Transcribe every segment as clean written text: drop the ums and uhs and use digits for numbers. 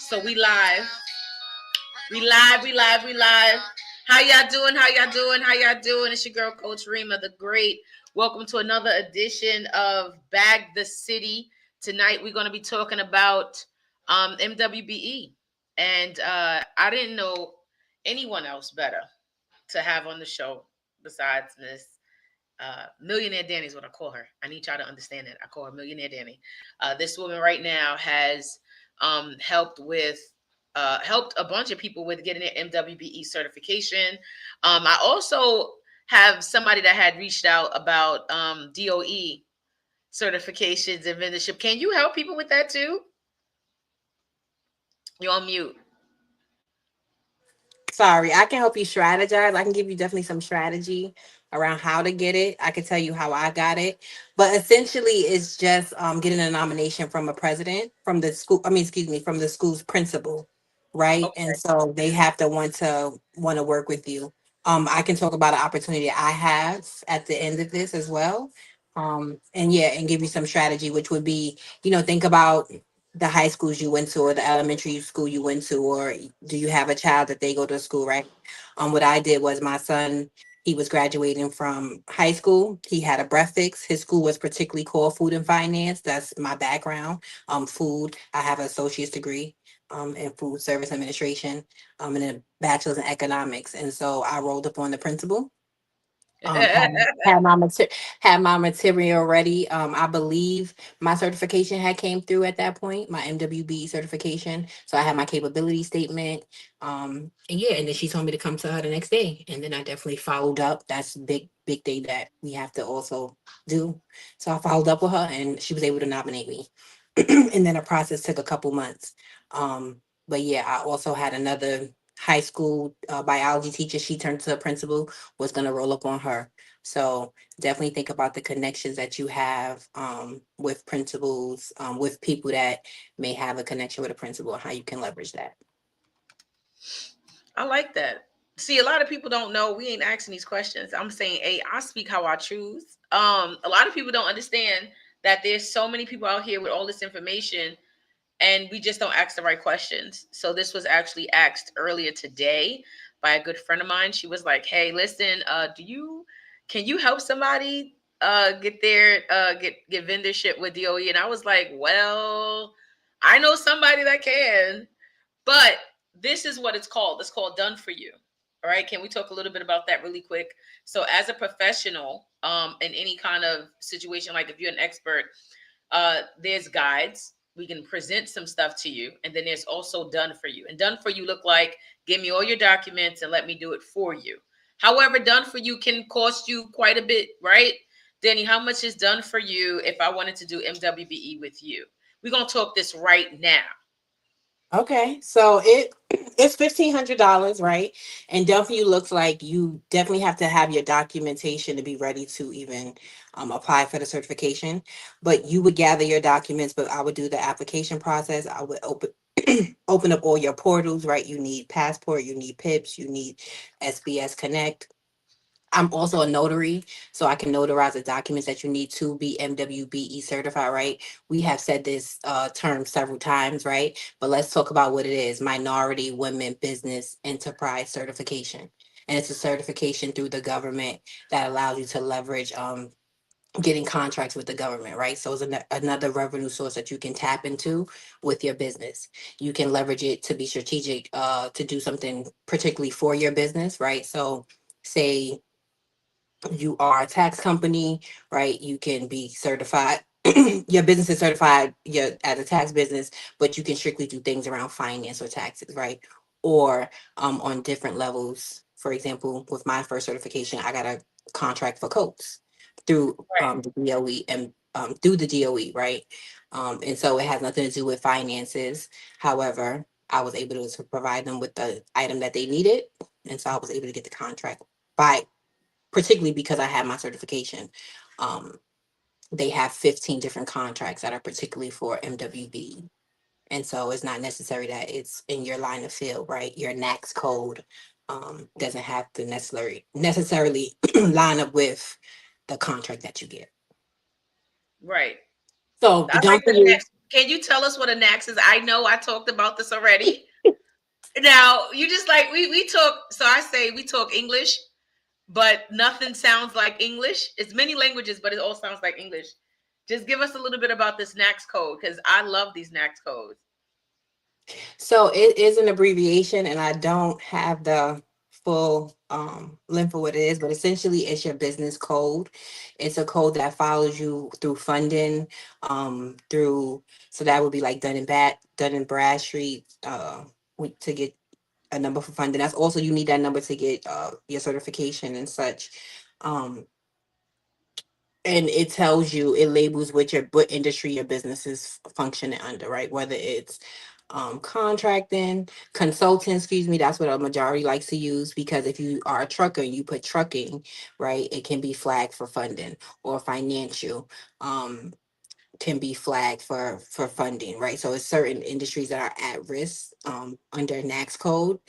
So we live. We live. How y'all doing? How y'all doing? It's your girl, Coach Rema The Great. Welcome to another edition of Bag the City. Tonight we're going to be talking about MWBE. And I didn't know anyone else better to have on the show besides Miss Millionaire Danny is what I call her. I need y'all to understand that. I call her Millionaire Danny. This woman right now has helped a bunch of people with getting their MWBE certification. I also have somebody that had reached out about DOE certifications and mentorship. Can you help people with that too? You're on mute. Sorry, I can help you strategize. I can give you definitely some strategy around how to get it. I can tell you how I got it. But essentially it's just getting a nomination from a president, from the school, from the school's principal, right? And Okay. so they have to want to work with you. I can talk about an opportunity I have at the end of this as well. And give you some strategy, which would be, think about the high schools you went to or the elementary school you went to, or do you have a child that they go to school, right? What I did was my son, he was graduating from high school. He had a breath fix. His school was particularly called Food and Finance. That's my background. Food. I have an associate's degree in food service administration, and a bachelor's in economics. And so I rolled up on the principal. um had, had my had my material ready. I believe my certification had came through at that point, my MWBE certification, so I had my capability statement. And then she told me to come to her the next day, and then I definitely followed up. That's a big thing that we have to also do. So I followed up with her and she was able to nominate me. And then the process took a couple months. But yeah, I also had another high school biology teacher. She turned to a principal, was going to roll up on her. So definitely think about the connections that you have with principals, with people that may have a connection with a principal, and how you can leverage that. I like that. See, a lot of people don't know. We ain't asking these questions. I'm saying, hey, I speak how I choose. A lot of people don't understand that there's so many people out here with all this information, and we just don't ask the right questions. So this was actually asked earlier today by a good friend of mine. She was like, "Hey, listen, can you help somebody get their get vendorship with DOE?" And I was like, "Well, I know somebody that can." But this is what it's called. It's called done for you. All right. Can we talk a little bit about that really quick? So as a professional, in any kind of situation, like if you're an expert, there's guides. We can present some stuff to you. And then there's also done for you. And done for you look like, give me all your documents and let me do it for you. However, done for you can cost you quite a bit, right? Danny, how much is done for you if I wanted to do MWBE with you? We're going to talk this right now. Okay, so it's $1,500, right? And definitely looks like you definitely have to have your documentation to be ready to even apply for the certification. But you would gather your documents, but I would do the application process. I would open up all your portals, right? You need passport, you need PIPs, you need SBS Connect. I'm also a notary, so I can notarize the documents that you need to be MWBE certified, right? We have said this term several times, right? But let's talk about what it is: Minority Women Business Enterprise Certification. And it's a certification through the government that allows you to leverage getting contracts with the government, right? So it's another revenue source that you can tap into with your business. You can leverage it to be strategic, to do something particularly for your business, right? So say you are a tax company, right? You can be certified. Your business is certified as a tax business, but you can strictly do things around finance or taxes, right? Or on different levels. For example, with my first certification, I got a contract for coats through Right. the DOE and through the DOE, right? And so it has nothing to do with finances. However, I was able to provide them with the item that they needed, and so I was able to get the contract by particularly because I had my certification. Um, they have 15 different contracts that are particularly for MWB. And so it's not necessary that it's in your line of field, right? Your NACS code doesn't have to necessarily line up with the contract that you get. Right. So I the like done for the you, next. Can you tell us what a NAX is? I know I talked about this already. Now you just like we talk. So I say we talk English, but nothing sounds like English. It's many languages, but it all sounds like English. Just give us a little bit about this NAX code because I love these NAX codes. So it is an abbreviation, and I don't have the full length of what it is, but essentially it's your business code. It's a code that follows you through funding, through, so that would be like Dun and Bradstreet, to get a number for funding. That's also, you need that number to get your certification and such. Um, and it tells you, it labels what industry your business is functioning under, right? Whether it's contracting, consulting, excuse me, that's what a majority likes to use, because if you are a trucker and you put trucking, right, it can be flagged for funding, or financial can be flagged for funding, right? So it's certain industries that are at risk under NAX code.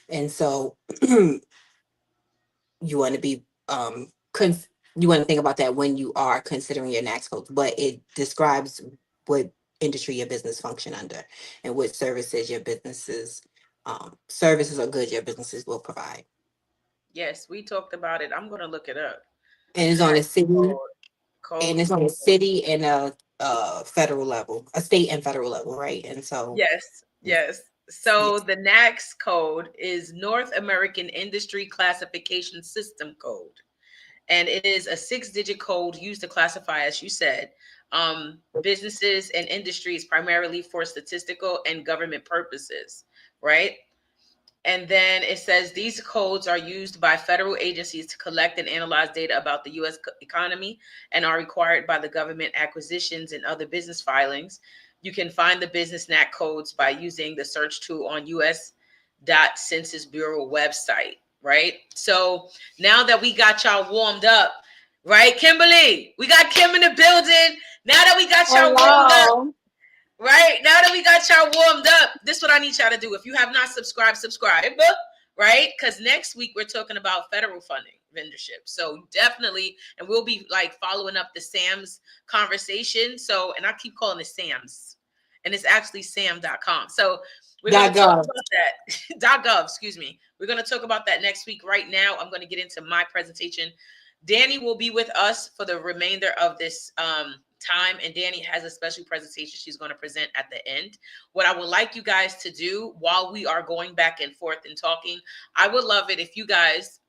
And so you want to be you want to think about that when you are considering your next coach, but it describes what industry your business function under, and what services or goods your businesses will provide. Yes, we talked about it. I'm gonna look it up. And it's on a NAX city, code, and code it's on a for city and a federal level, a state and federal level, right? And so yes, yes. yeah. So the NAX code is North American Industry Classification System code, and it is a six-digit code used to classify, as you said, businesses and industries primarily for statistical and government purposes, right? And then it says these codes are used by federal agencies to collect and analyze data about the U.S. economy and are required by the government acquisitions and other business filings. You can find the business NAC codes by using the search tool on U.S. Census Bureau website, right? So now that we got y'all warmed up, right, Kimberly? We got Kim in the building. Now that we got y'all warmed up, Hello. right? Now that we got y'all warmed up, this is what I need y'all to do. If you have not subscribed, subscribe, right? Because next week we're talking about federal funding vendorship. So definitely, and we'll be like following up the Sam's conversation. So, and I keep calling it Sam's, and it's actually sam.com. So we're going to talk .gov. about that. .gov, excuse me. We're going to talk about that next week. Right now, I'm going to get into my presentation. Danny will be with us for the remainder of this time, and Danny has a special presentation she's going to present at the end. What I would like you guys to do while we are going back and forth and talking, I would love it if you guys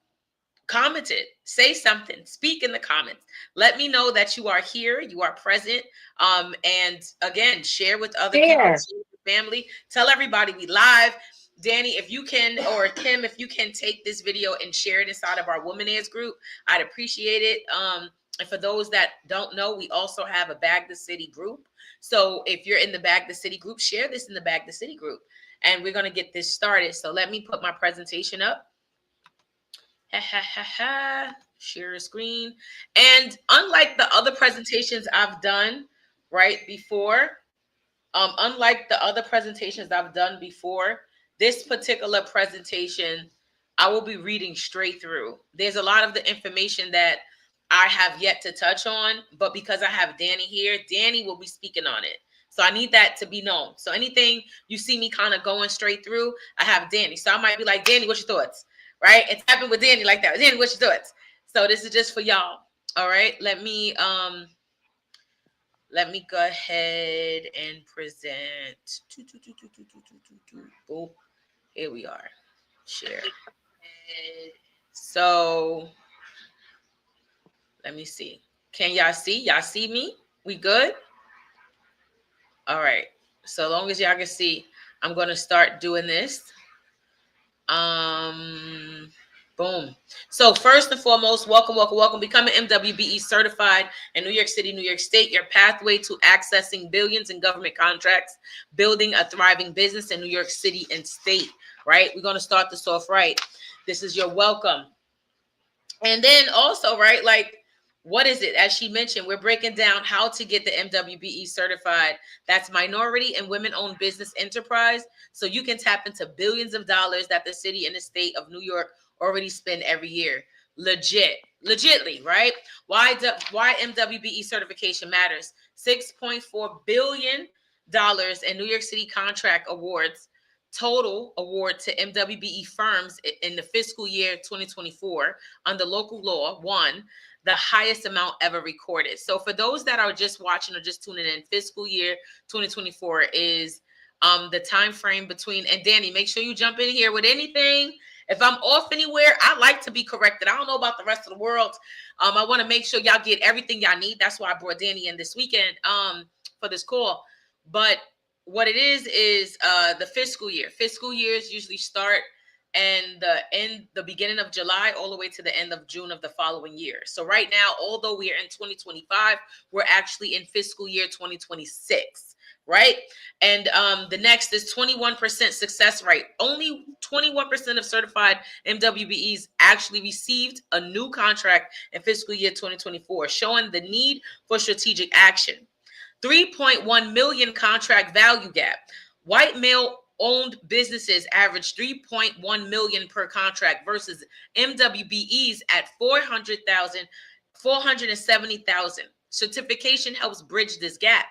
commented, say something, speak in the comments. Let me know that you are here, you are present, and again, share with other people, Share. share with your family, tell everybody we live. Danny, if you can, or Kim, if you can take this video and share it inside of our Womanairs group, I'd appreciate it. And for those that don't know, we also have a Bag the City group. So if you're in the Bag the City group, share this in the Bag the City group. And we're going to get this started. So let me put my presentation up. Share a screen. And unlike the other presentations I've done right before, this particular presentation, I will be reading straight through. There's a lot of the information that I have yet to touch on, but because I have Danny here, Danny will be speaking on it. So I need that to be known. So anything you see me kind of going straight through, I have Danny. So I might be like, Danny, what's your thoughts? Right? It's happened with Danny like that. Danny, what's your thoughts? So this is just for y'all. All right. Let me go ahead and present. Boom. Here we are. Share. So let me see. Can y'all see? Y'all see me? We good? All right. So long as y'all can see, I'm gonna start doing this. Boom. So first and foremost, welcome, welcome, welcome. Becoming MWBE certified in New York City, New York State, your pathway to accessing billions in government contracts, building a thriving business in New York City and state, right? We're going to start this off right. This is your welcome. And then also, right, like, what is it? As she mentioned, we're breaking down how to get the MWBE certified. That's minority and women-owned business enterprise. So you can tap into billions of dollars that the city and the state of New York already spend every year. Legitly, right? Why MWBE certification matters. $6.4 billion in New York City contract awards, total award to MWBE firms in the fiscal year 2024 under local law, one, the highest amount ever recorded. So for those that are just watching or just tuning in, fiscal year 2024 is the time frame between, and Danny, make sure you jump in here with anything. If I'm off anywhere, I like to be corrected. I don't know about the rest of the world. I want to make sure y'all get everything y'all need. That's why I brought Danny in this weekend for this call. But what it is the fiscal year. Fiscal years usually start and the beginning of July all the way to the end of June of the following year. So right now, although we are in 2025, we're actually in fiscal year 2026, right? And the next is 21% success rate. Only 21% of certified MWBEs actually received a new contract in fiscal year 2024, showing the need for strategic action. 3.1 million contract value gap. White male owned businesses average 3.1 million per contract versus MWBEs at 400,000, 470,000. Certification helps bridge this gap.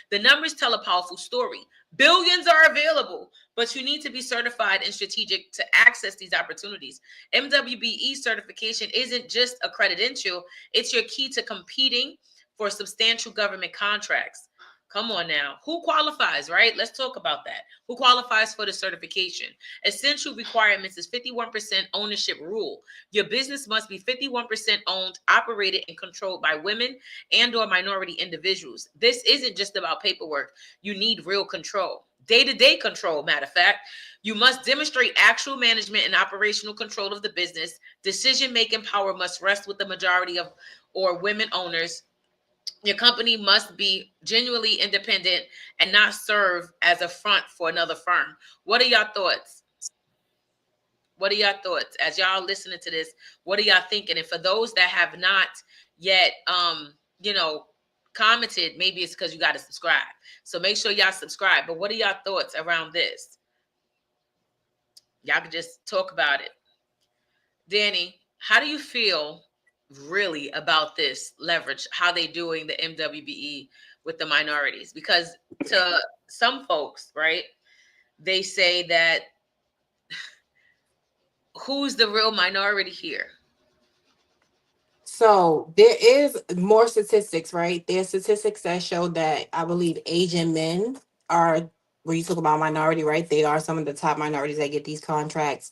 The numbers tell a powerful story. Billions are available, but you need to be certified and strategic to access these opportunities. MWBE certification isn't just a credential, it's your key to competing for substantial government contracts. Come on now. Who qualifies, right? Let's talk about that. Who qualifies for the certification? Essential requirements is 51% ownership rule. Your business must be 51% owned, operated, and controlled by women and or minority individuals. This isn't just about paperwork. You need real control. Day-to-day control, matter of fact. You must demonstrate actual management and operational control of the business. Decision-making power must rest with the majority of or women owners. Your company must be genuinely independent and not serve as a front for another firm. What are your thoughts? What are your thoughts as y'all listening to this? What are y'all thinking? And for those that have not yet, you know, commented, maybe it's because you got to subscribe. So make sure y'all subscribe. But what are y'all thoughts around this? Y'all can just talk about it. Danny, how do you feel really about this leverage? How they doing the MWBE with the minorities? Because to some folks, right, they say that who's the real minority here? So there is more statistics, right? There's statistics that show that I believe Asian men are, when you talk about minority, right? They are some of the top minorities that get these contracts.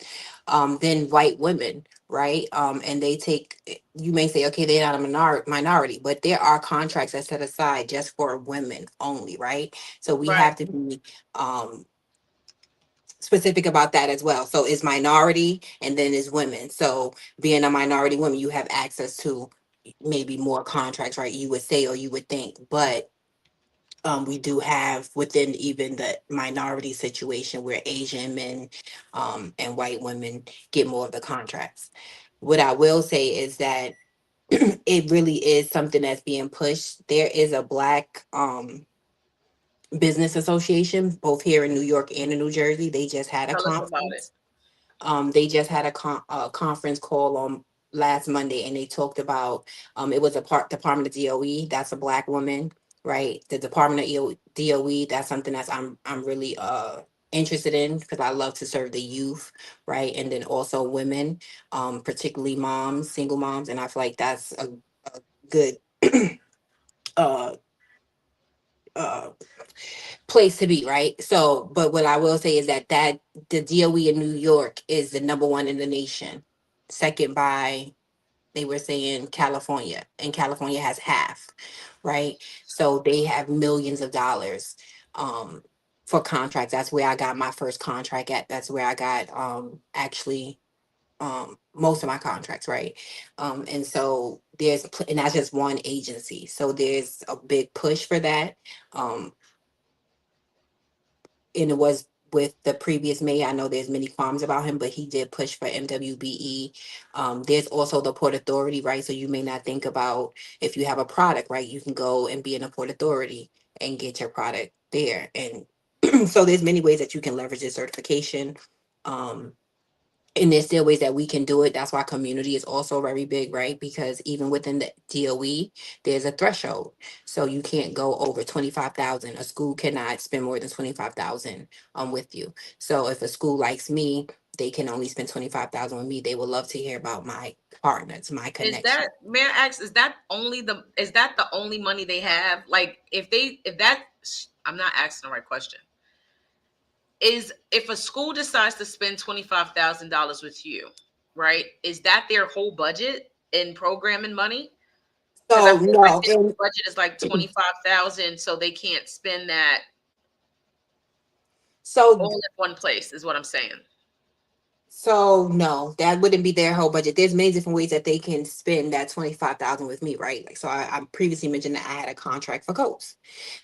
Then white women, right? And they take. You may say, okay, they're not a minority, but there are contracts that set aside just for women only, right? So we Right. have to be specific about that as well. So it's minority and then it's women. So being a minority woman, you have access to maybe more contracts, right? You would say or you would think, but we do have within even the minority situation where Asian men and white women get more of the contracts. What I will say is that it really is something that's being pushed. There is a black business association both here in New York and in New Jersey. They just had a Tell us about it. conference. They just had a conference call on last Monday, and they talked about it was a Department of DOE. That's a black woman, right? The Department of DOE. That's something that's I'm really interested in because I love to serve the youth, right? And then also women, particularly moms, single moms, and I feel like that's a good uh uh place to be, right? So, but what I will say is that the DOE in New York is the number one in the nation, second by, they were saying, California, and California has half, right? So they have millions of dollars for contracts. That's where I got my first contract at. That's where I got actually most of my contracts, right? And so and that's just one agency. So there's a big push for that. Um, and it was with the previous mayor. I know there's many qualms about him, but he did push for MWBE. There's also the Port Authority, right? So you may not think about, if you have a product, right? You can go and be in a Port Authority and get your product there. And so there's many ways that you can leverage this certification. Um, And there's still ways that we can do it. That's why community is also very big, right? Because even within the DOE, there's a threshold. So you can't go over 25,000. A school cannot spend more than 25,000 with you. So if a school likes me, they can only spend 25,000 with me. They would love to hear about my partners, my Is connection. that, may I ask, is that the only money they have? Like if that, I'm not asking the right question. Is if a school decides to spend $25,000 with you, right? Is that their whole budget in programming money? Because So I no, think the budget is like 25,000, so they can't spend that so all in one place. Is what I'm saying. So no, that wouldn't be their whole budget. There's many different ways that they can spend that 25,000 with me, right? Like so, I previously mentioned that I had a contract for Coats.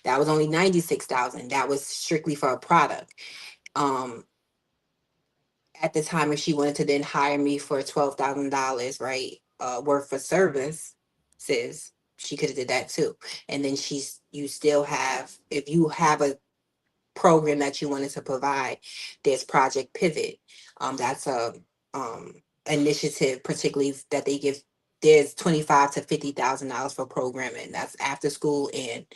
That was only 96,000. That was strictly for a product. Um, at the time, if she wanted to then hire me for $12,000, right, worth of service, says she could have did that too. And then you still have, if you have a program that you wanted to provide, there's Project Pivot. That's a um initiative, particularly that they give. There's 25 to $50,000 for programming. That's after school and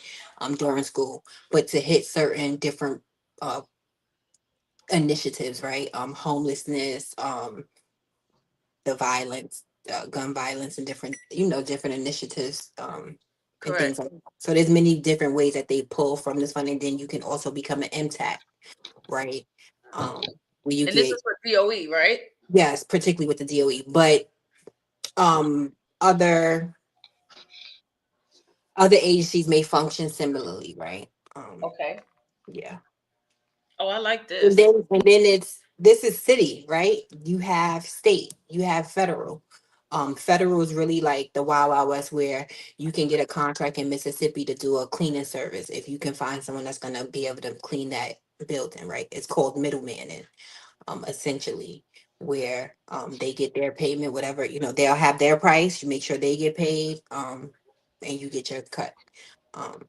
during school, but to hit certain different uh initiatives, right? Homelessness, the violence, gun violence, and different, different initiatives, and things Correct. like that. So there's many different ways that they pull from this funding. Then you can also become an MTAC, right? Where you And this get, is for DOE, right? yes, particularly with the DOE, but um other other agencies may function similarly, right? Okay. Yeah. Oh, I like And this. then it's this is city, right? You have state, you have federal. Federal is really like the Wild Wild West, where you can get a contract in Mississippi to do a cleaning service if you can find someone that's gonna be able to clean that building, right? It's called middleman, essentially, where they get their payment, whatever, they'll have their price, you make sure they get paid, and you get your cut. Um,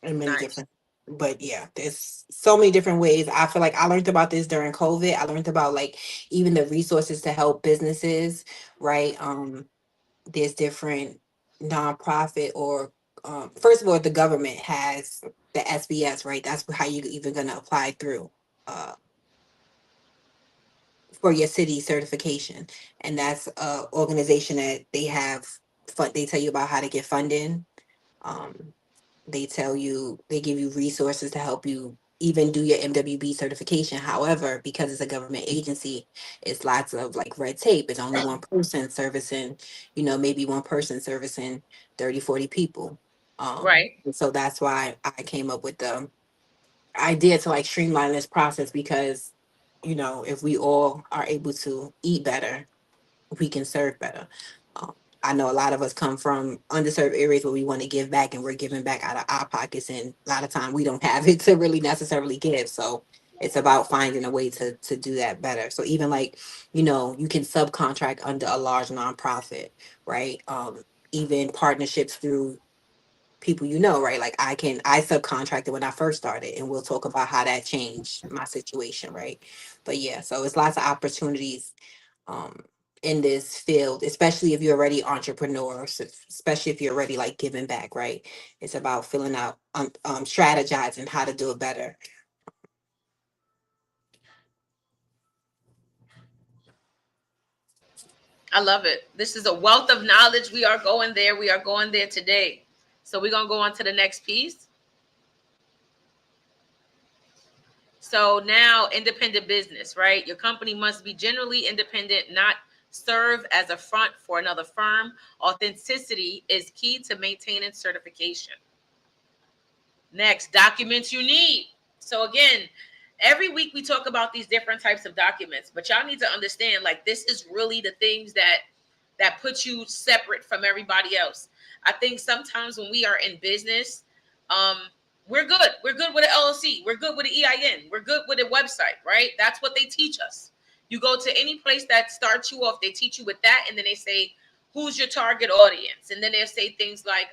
in many Nice. different, but yeah, there's so many different ways. I feel like I learned about this during COVID. I learned about like even the resources to help businesses, right? There's different nonprofit or first of all, the government has the SBS, right? That's how you even gonna apply through uh for your city certification. And that's a organization that they have they tell you about how to get funding. Um, they give you resources to help you even do your MWB certification. However, because it's a government agency, it's lots of like red tape. It's only one person servicing, maybe one person servicing 30, 40 people. Right. And so that's why I came up with the idea to like streamline this process, because, if we all are able to eat better, we can serve better. Um, I know a lot of us come from underserved areas where we want to give back, and we're giving back out of our pockets, and a lot of time we don't have it to really necessarily give. So it's about finding a way to do that better. So even like, you can subcontract under a large nonprofit, right? Even partnerships through people, right? Like I subcontracted when I first started, and we'll talk about how that changed my situation, right? But yeah, so it's lots of opportunities um in this field, especially if you're already entrepreneurs, especially if you're already like giving back, right? It's about filling out strategizing how to do it better. I love it. This is a wealth of knowledge. We are going there. We are going there today. So we're gonna go on to the next piece. So now, independent business, right? Your company must be generally independent, not serve as a front for another firm. Authenticity is key to maintaining certification. Next, documents you need. So again, every week we talk about these different types of documents, but y'all need to understand, like, this is really the things that put you separate from everybody else. I think sometimes when we are in business, um, we're good. We're good with an LLC. We're good with an EIN. We're good with a website, right? That's what they teach us. You go to any place that starts you off, they teach you with that, and then they say, who's your target audience? And then they'll say things like,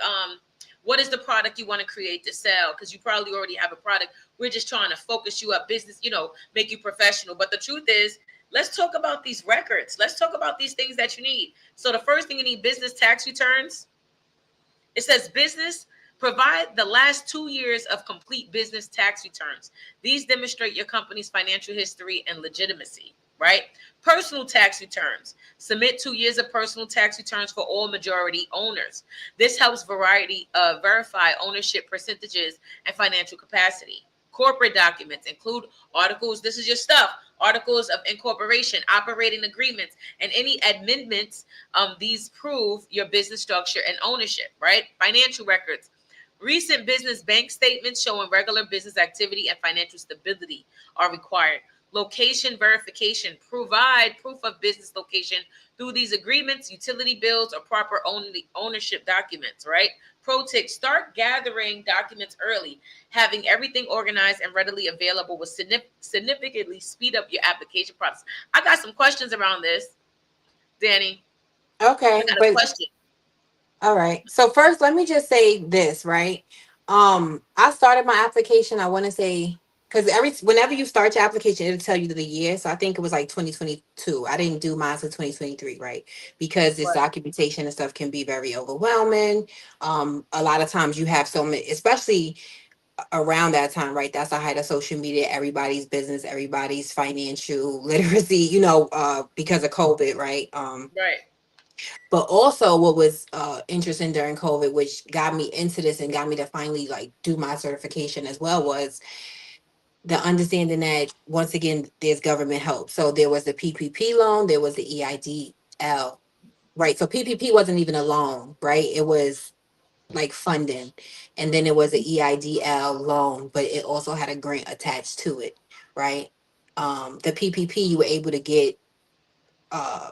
what is the product you want to create to sell? Because you probably already have a product. We're just trying to focus you up business, make you professional. But the truth is, Let's talk about these records. Let's talk about these things that you need. So the first thing you need, business tax returns. It says business, provide the last 2 years of complete business tax returns. These demonstrate your company's financial history and legitimacy, right? Personal tax returns. Submit 2 years of personal tax returns for all majority owners. This helps verify ownership percentages and financial capacity. Corporate documents include articles. This is your stuff. Articles of incorporation, operating agreements, and any amendments. These prove your business structure and ownership, right? Financial records. Recent business bank statements showing regular business activity and financial stability are required. Location verification. Provide proof of business location through these agreements, utility bills, or proper ownership documents, right? Pro tip, start gathering documents early. Having everything organized and readily available will significantly speed up your application process. I got some questions around this, Danny. I Okay, got a but question. all right. So first, let me just say this, right? I started my application, I want to say, because whenever you start your application, it'll tell you the year. So I think it was like 2022. I didn't do mine until 2023, right? Because this Right, documentation and stuff can be very overwhelming. A lot of times you have so many, especially around that time, right? That's the height of social media, everybody's business, everybody's financial literacy, because of COVID, right? right. But also what was interesting during COVID, which got me into this and got me to finally like do my certification as well, was the understanding that once again there's government help. So there was the PPP loan, there was the EIDL, right? So PPP wasn't even a loan, right? It was like funding. And then it was the EIDL loan, but it also had a grant attached to it, right? The PPP you were able to get uh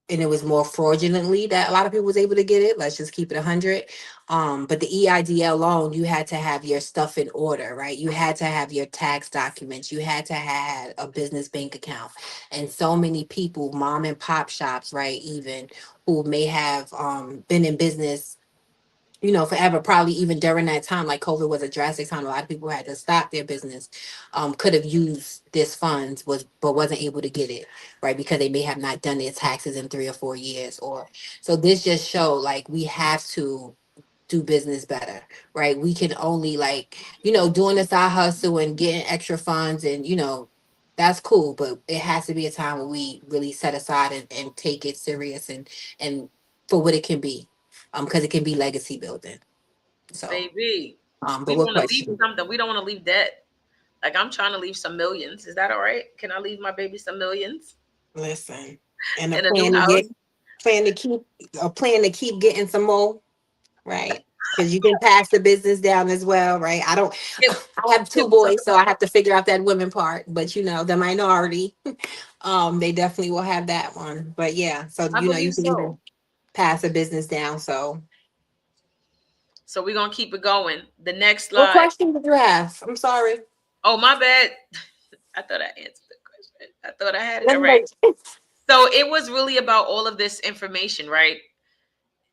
and it was more fraudulently that a lot of people was able to get it. Let's just keep it 100. But the EIDL loan, you had to have your stuff in order, right? You had to have your tax documents. You had to have a business bank account. And so many people, mom and pop shops, right, even who may have been in business forever, probably even during that time, like COVID was a drastic time. A lot of people had to stop their business, could have used this funds but wasn't able to get it, right? Because they may have not done their taxes in 3 or 4 years or so. This just show like we have to do business better, right? We can only like, doing the side hustle and getting extra funds and that's cool, but it has to be a time where we really set aside and take it serious and for what it can be, because it can be legacy building. So, Baby, but we what want to leave question? something. We don't want to leave debt. Like I'm trying to leave some millions. Is that all right? Can I leave my baby some millions Listen, and a in a new house? plan to keep a plan to keep getting some more, right? Because you can pass the business down as well, right? I don't. Can, I have can two we talk boys, so I about? have to figure out that women part. But the minority, they definitely will have that one. But yeah, so I you believe can so. even pass a business down. So, So we're gonna keep it going. The next what slide. question did you have? I'm sorry. Oh, my bad. I thought I answered the question. I thought I had it Let all me right. make. So it was really about all of this information, right?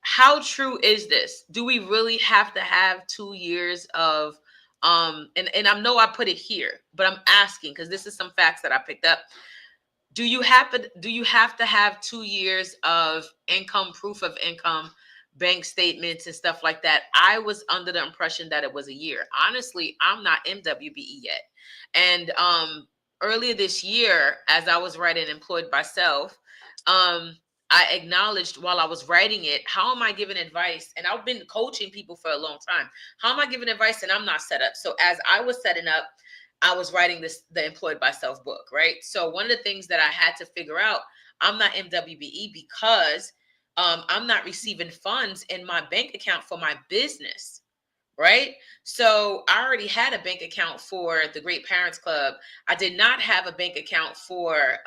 How true is this? Do we really have to have 2 years of and I know I put it here, but I'm asking because this is some facts that I picked up. Do you have to have 2 years of income, proof of income, bank statements and stuff like that? I was under the impression that it was a year. Honestly, I'm not MWBE yet. And earlier this year, as I was writing Employed by Self, I acknowledged while I was writing it, how am I giving advice? And I've been coaching people for a long time. How am I giving advice and I'm not set up? So as I was setting up, I was writing the Employed by Self book, right? So one of the things that I had to figure out, I'm not MWBE because I'm not receiving funds in my bank account for my business, right? So I already had a bank account for the Great Parents Club. I did not have a bank account for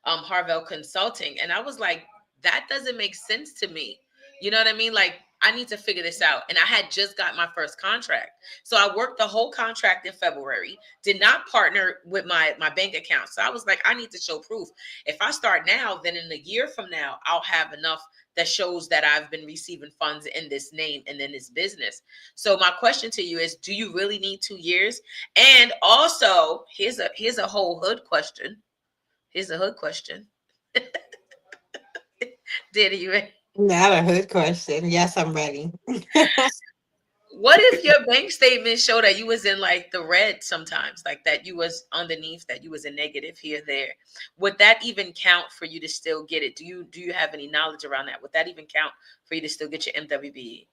Harvell Consulting. And I was like, that doesn't make sense to me. You know what I mean? Like, I need to figure this out. And I had just got my first contract. So I worked the whole contract in February, did not partner with my bank account. So I was like, I need to show proof. If I start now, then in a year from now, I'll have enough that shows that I've been receiving funds in this name and in this business. So my question to you is, do you really need 2 years? And also, here's a whole hood question. Here's a hood question. Did you Not a hood question. Yes, I'm ready. What if your bank statement showed that you was in like the red sometimes, like that you was underneath, that you was a negative here, there? Would that even count for you to still get it? Do you have any knowledge around that? Would that even count for you to still get your MWBE?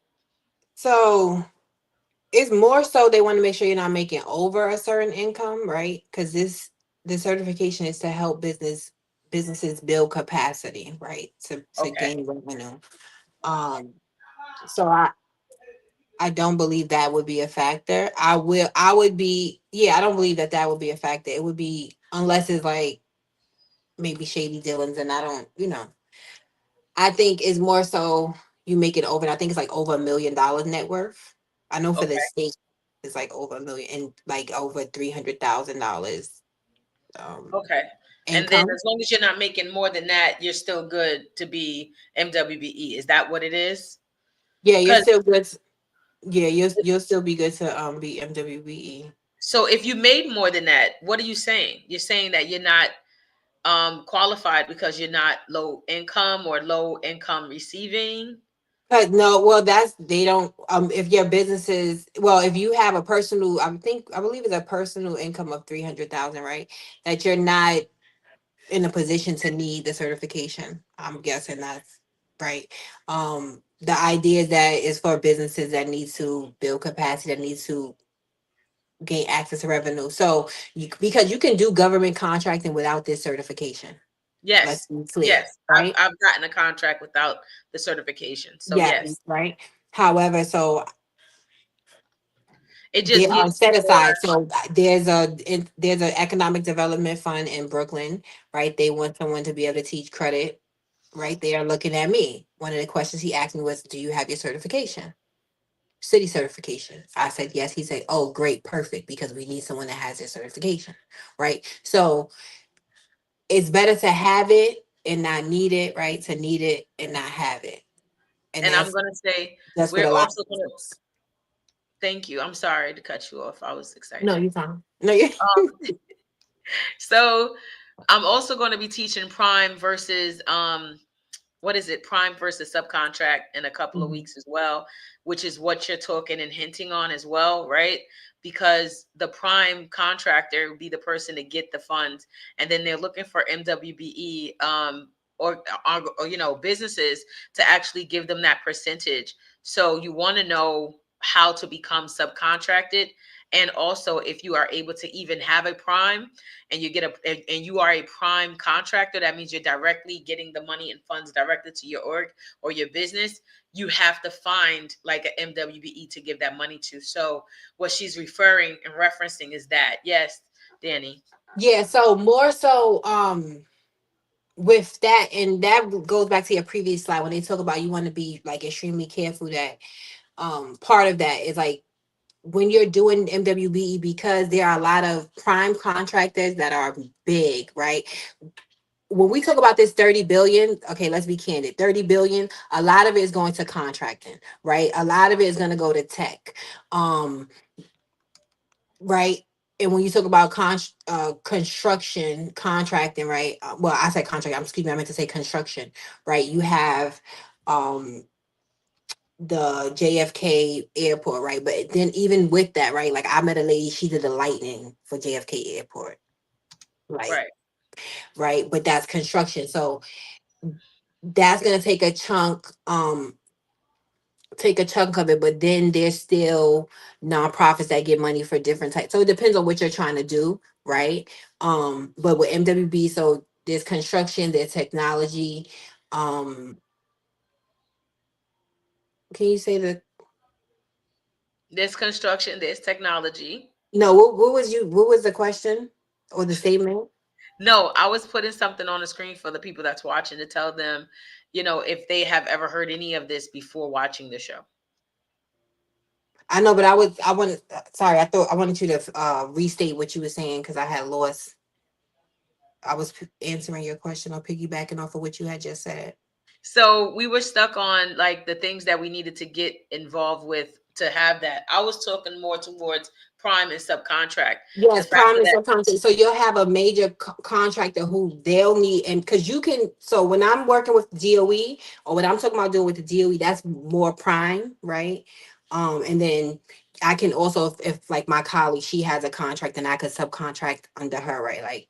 So it's more so they want to make sure you're not making over a certain income, right? Because the certification is to help businesses build capacity, right? To Okay. gain revenue. Um, so I don't believe that would be a factor. I would be, yeah, I don't believe that that would be a factor. It would be, unless it's like maybe shady dealings, and I don't, I think it's more so you make it over. And I think it's like over $1 million net worth. I know for the Okay. state it's like over a million and like over $300,000 um Okay. And then income. as long as you're not making more than that, you're still good to be MWBE. Is that what it is? Yeah, you're Because still good. Yeah, you'll still be good to be MWBE. so if you made more than that, what are you saying? You're saying that you're not qualified because you're not low income or low income receiving. No, well, that's they don't. If your business is, well, if you have a personal, I believe it's a personal income of 300,000, right? That you're not in a position to need the certification. I'm guessing that's right. The idea is that is for businesses that need to build capacity, that need to gain access to revenue. So because you can do government contracting without this certification. Let's Yes, be clear, yes, I've right? I've gotten a contract without the certification. So Yeah, yes, right. However, so it they just are gives set you more. aside. So there's an economic development fund in Brooklyn, right? They want someone to be able to teach credit, right? They are looking at me. One of the questions he asked me was, "Do you have your certification, city certification?" I said yes. He said, "Oh, great, perfect, because we need someone that has their certification," right? So it's better to have it and not need it, right? To need it and not have it, and And I'm gonna say that's what we're a lot also of gonna business. thank you. I'm sorry to cut you off. I was No, excited. you fine. No, you. So I'm also going to be teaching prime versus what is it, prime versus subcontract in a couple of Mhm. weeks as well, which is what you're talking and hinting on as well, right? Because the prime contractor will be the person to get the funds, and then they're looking for MWBE or businesses to actually give them that percentage. So you want to know how to become subcontracted, and also if you are able to even have a prime and you get and you are a prime contractor, that means you're directly getting the money and funds directly to your org or your business. You have to find like an MWBE to give that money to. So what she's referring and referencing is that. Yes, Danny. Yeah, so more so with that, and that goes back to your previous slide when they talk about you want to be like extremely careful that part of that is like when you're doing MWBE, because there are a lot of prime contractors that are big, right? When we talk about this 30 billion, okay, let's be candid. 30 billion, a lot of it is going to contracting, right? A lot of it is going to go to tech. Um right? And when you talk about construction contracting, right? Well, I said contract. I'm excuse me. I meant to say construction, right? You have um the JFK airport, right? But then even with that, right? Like I met a lady. She did the lightning for JFK airport, like Right. right. But that's construction, so that's gonna take a chunk of it, but then there's still nonprofits that get money for different types. So it depends on what you're trying to do, right? But with MWB, so there's construction, there's technology. Um, can you say the There's construction, there's technology. no? What was the question or the statement? No, I was putting something on the screen for the people that's watching to tell them, if they have ever heard any of this before watching the show. I know, but I wanted. Sorry, I thought I wanted you to restate what you were saying because I had lost. I was answering your question or piggybacking off of what you had just said. So we were stuck on like the things that we needed to get involved with to have that. I was talking more towards prime and subcontract. The Yes, fact prime and that subcontract. So you'll have a major contractor who they'll need, and because you can. So when I'm working with DOE, or what I'm talking about doing with the DOE, that's more prime, right? And then I can also, if like my colleague, she has a contract, and I could subcontract under her, right? Like,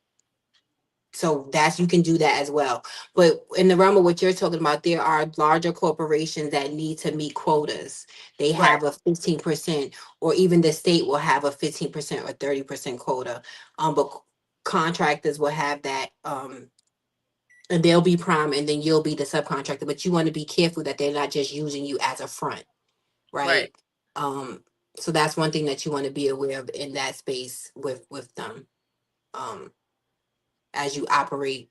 so that's, you can do that as well. But in the realm of what you're talking about, there are larger corporations that need to meet quotas. They right, have a 15%, or even the state will have a 15% or 30% quota. But contractors will have that, and they'll be prime, and then you'll be the subcontractor. But you want to be careful that they're not just using you as a front, right, right? Um, so that's one thing that you want to be aware of in that space with them, um, as you operate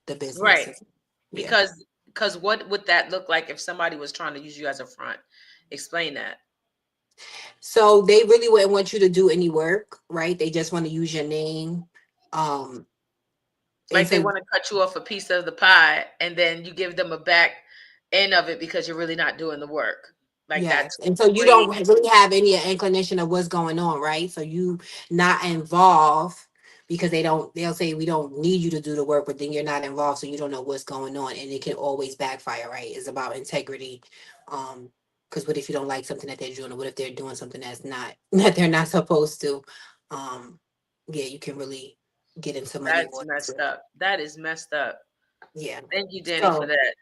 the right. business. Yeah. Because what would that look like if somebody was trying to use you as a front? Explain that. So they really wouldn't want you to do any work, right? They just want to use your name. Um, and Like they so want to cut you off a piece of the pie and then you give them a back end of it because you're really not doing the work. Like yes, that's and so you don't crazy. really have any inclination of what's going on, right? So you not involved because they'll say we don't need you to do the work, but then you're not involved, so you don't know what's going on, and it can always backfire, right? It's about integrity. Because what if you don't like something that they're doing, or what if they're doing something that's not that they're not supposed to? Um, yeah, you can really get into muddy That's waters messed with. up. That is messed up. Yeah. Thank you, Danny, for So that.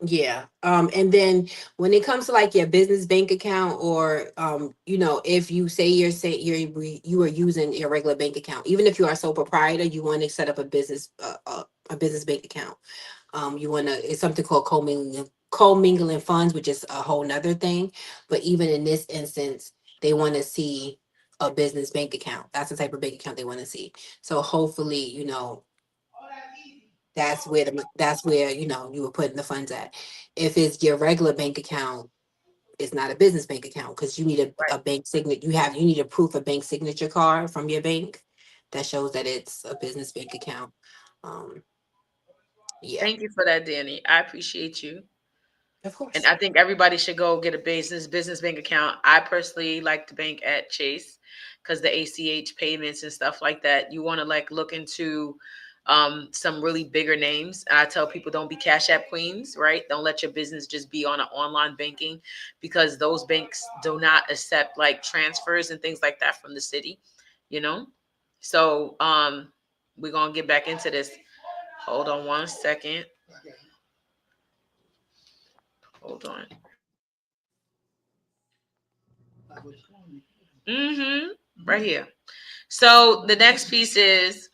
yeah. And then when it comes to like your business bank account, or if you say you are using your regular bank account, even if you are sole proprietor, you want to set up a business bank account. You want to, it's something called commingling funds, which is a whole nother thing. But even in this instance, they want to see a business bank account. That's the type of bank account they want to see. So hopefully, that's where you were putting the funds at. If it's your regular bank account, it's not a business bank account, because you need a Right. bank signature. You need a proof of bank signature card from your bank that shows that it's a business bank account. um yeah, Thank you for that, Danny. I appreciate you. of And course. I think everybody should go get a business bank account. I personally like to bank at Chase because the ACH payments and stuff like that. You want to like look into some really bigger names. I tell people don't be Cash App queens, right? Don't let your business just be on an online banking because those banks do not accept like transfers and things like that from the city, you know? So we're gonna get back into this. Hold on one second. Hold on. Right here. So the next piece is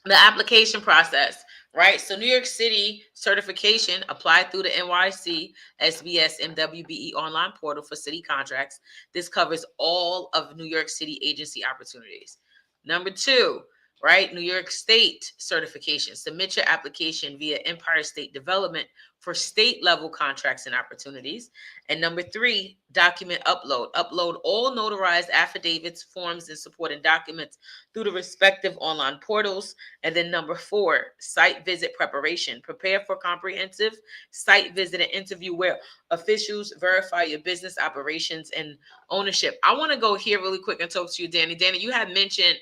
the application process, right? So New York City certification applied through the NYC SBS MWBE online portal for city contracts. This covers all of New York City agency opportunities. Number two, right? New York State certification. Submit your application via Empire State Development for state level contracts and opportunities. And number three, document upload. Upload all notarized affidavits, forms, and supporting documents through the respective online portals. And then number four, site visit preparation. Prepare for comprehensive site visit and interview where officials verify your business operations and ownership. I want to go here really quick and talk to you, Danny. Danny, you had mentioned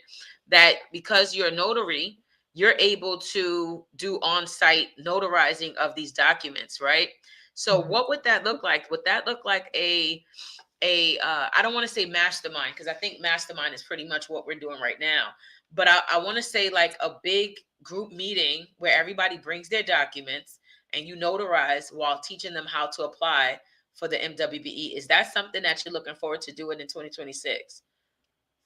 that because you're a notary, you're able to do on-site notarizing of these documents, right? So Mhm. what would that look like? Would that look like a I don't want to say mastermind because I think mastermind is pretty much what we're doing right now. But I want to say like a big group meeting where everybody brings their documents and you notarize while teaching them how to apply for the MWBE. Is that something that you're looking forward to doing in 2026?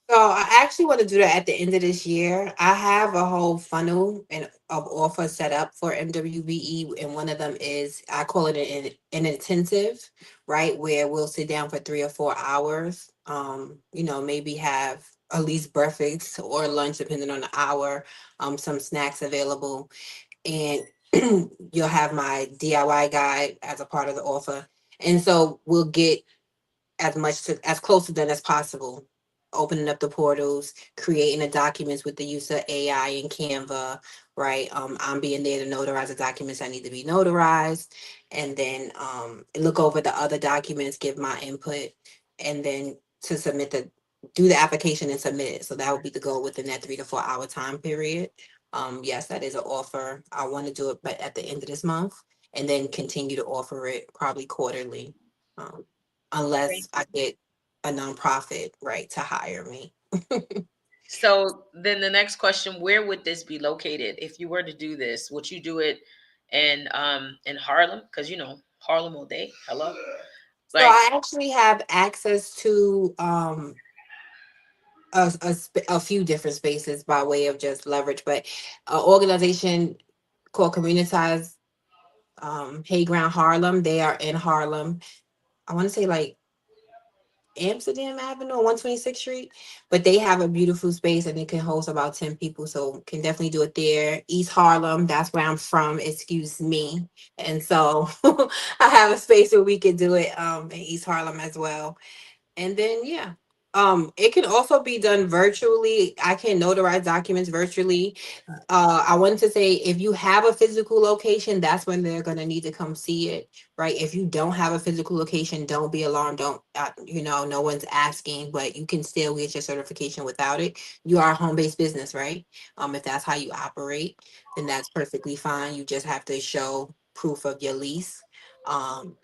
So I actually want to do that at the end of this year. I have a whole funnel and of offers set up for MWBE, and one of them is, I call it an intensive, right, where we'll sit down for 3 or 4 hours. Maybe have at least breakfast or lunch, depending on the hour. Some snacks available, and you'll have my DIY guide as a part of the offer, and so we'll get as close to them as possible. opening up the portals, creating the documents with the use of AI and Canva, right? I'm being there to notarize the documents that need to be notarized, and then look over the other documents, give my input, and then to submit the do the application and submit it. So that would be the goal within that 3 to 4 hour time period. Yes, that is an offer. I want to do it, but at the end of this month, and then continue to offer it probably quarterly, um, unless I get a nonprofit, right, to hire me. So then the next question, where would this be located if you were to do this? Would you do it in Harlem? Because you know, Harlem all day. Hello. So Like, I actually have access to a few different spaces by way of just leverage, but an organization called Communitize Hayground Harlem. They are in Harlem. I want to say like Amsterdam Avenue on 126th Street, but they have a beautiful space and it can host about 10 people. So can definitely do it there. East Harlem, that's where I'm from, excuse me. And so I have a space where we could do it in East Harlem as well. And then yeah. It can also be done virtually. I can notarize documents virtually. I wanted to say if you have a physical location, that's when they're gonna need to come see it, right? If you don't have a physical location, don't be alarmed. Don't no one's asking, but you can still get your certification without it. You are a home-based business, right? If that's how you operate, then that's perfectly fine. You just have to show proof of your lease. Um,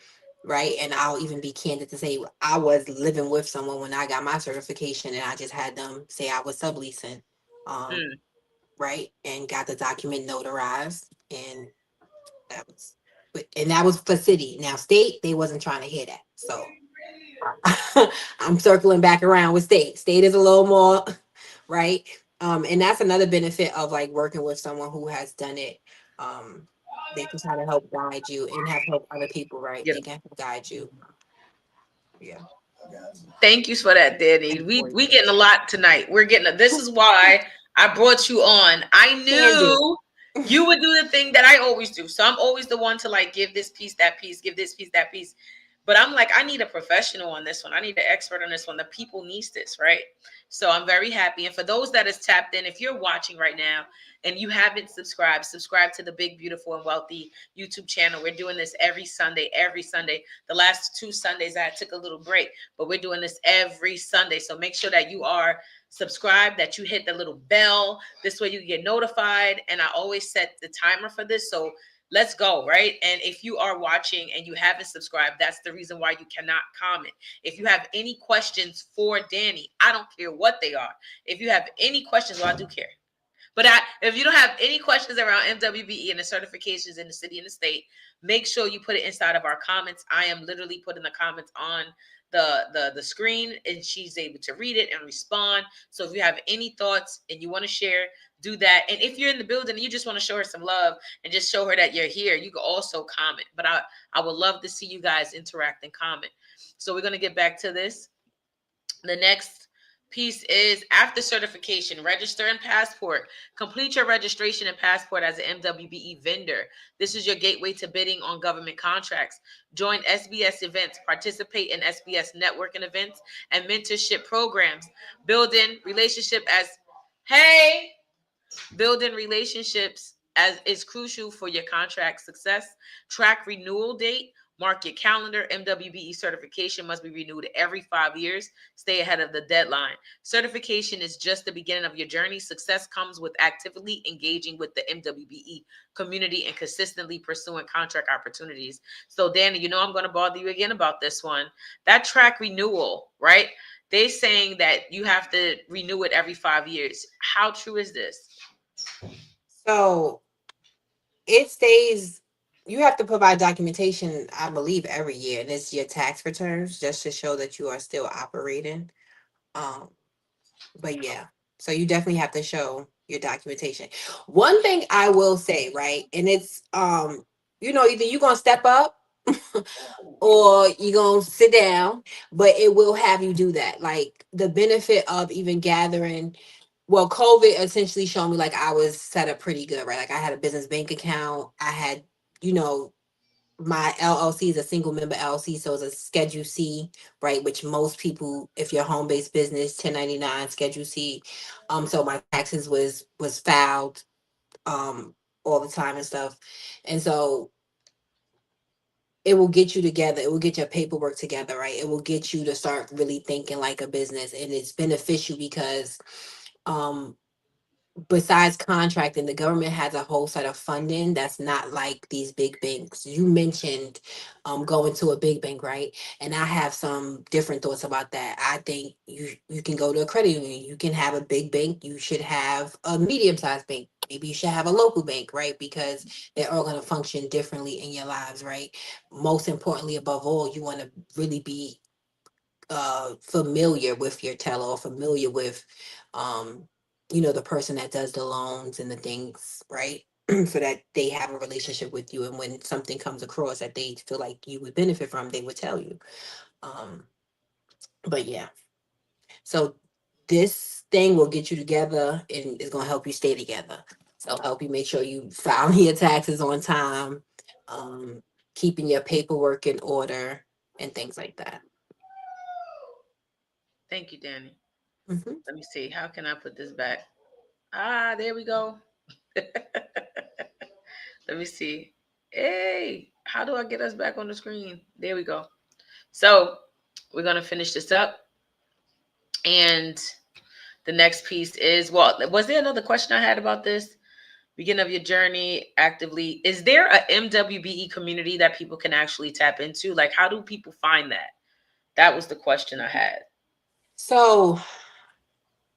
right? And I'll even be candid to say I was living with someone when I got my certification, and I just had them say I was subleasing. Um, mm, right, and got the document notarized, and that was, and that was for city. Now state, they wasn't trying to hear that, so I'm circling back around with state. State is a little more right, and that's another benefit of like working with someone who has done it. Um, they can try to help guide you and have help other people, right? yeah. They can help guide you. Yeah, Thank you for that, Danny. and for We you. getting a lot tonight. We're getting this is why I brought you on. I Can do. knew you would do the thing that I always do. So I'm always the one to like give this piece, that piece, give this piece, that piece. But I'm like, I need a professional on this one. I need an expert on this one. The people needs this, right? So I'm very happy. And for those that is tapped in, if you're watching right now and you haven't subscribed, subscribe to the Big, Beautiful, and Wealthy YouTube channel. We're doing this every Sunday, every Sunday. The last 2 Sundays, I took a little break, but we're doing this every Sunday. So make sure that you are subscribed, that you hit the little bell. This way you get notified. And I always set the timer for this. So let's go, right? And if you are watching and you haven't subscribed, that's the reason why you cannot comment. If you have any questions for Danny, I don't care what they are. If you have any questions, well, I do care. But if you don't have any questions around MWBE and the certifications in the city and the state, make sure you put it inside of our comments. I am literally putting the comments on the screen, and she's able to read it and respond. So if you have any thoughts and you want to share, do that. And if you're in the building and you just want to show her some love and just show her that you're here, you can also comment. But I would love to see you guys interact and comment. So we're gonna get back to this. The next piece is after certification, register and passport. Complete your registration and passport as an MWBE vendor. This is your gateway to bidding on government contracts. Join SBS events, participate in SBS networking events and mentorship programs. Building relationship as hey, building relationships as is crucial for your contract success. Track renewal date. Mark your calendar. MWBE certification must be renewed every 5 years. Stay ahead of the deadline. Certification is just the beginning of your journey. Success comes with actively engaging with the MWBE community and consistently pursuing contract opportunities. So, Danny, you know I'm going to bother you again about this one. That track renewal, right? They're saying that you have to renew it every 5 years. How true is this? So it stays, you have to provide documentation, I believe, every year. And it's your tax returns just to show that you are still operating. Um, but yeah, so you definitely have to show your documentation. One thing I will say, right, and it's either you're gonna step up or you're gonna sit down, but it will have you do that. Like the benefit of even gathering, well, COVID essentially showed me like I was set up pretty good, right? Like I had a business bank account, I had, you know, my LLC is a single member LLC, so it's a Schedule C, right? Which most people, if you're home based business, 1099 Schedule C. So my taxes was filed all the time and stuff, and so it will get you together. It will get your paperwork together, right? It will get you to start really thinking like a business, and it's beneficial because um besides contracting, the government has a whole set of funding that's not like these big banks. You mentioned going to a big bank, right? And I have some different thoughts about that. I think you can go to a credit union. You can have a big bank. You should have a medium-sized bank. Maybe you should have a local bank, right? Because they're all going to function differently in your lives, right? Most importantly, above all, you want to really be familiar with your teller, or familiar with um the person that does the loans and the things, right? So that they have a relationship with you, and when something comes across that they feel like you would benefit from, they would tell you. um but yeah, so this thing will get you together and is going to help you stay together. So help you make sure you file your taxes on time, um keeping your paperwork in order, and things like that. Thank you, Danny. Hmm. Let me see. How can I put this back? Ah, there we go. Let me see. Hey, how do I get us back on the screen? There we go. So we're gonna finish this up, and the next piece is, well, was there another question I had about this? Beginning of your journey actively. Is there a MWBE community that people can actually tap into? Like, how do people find that? That was the question I had. So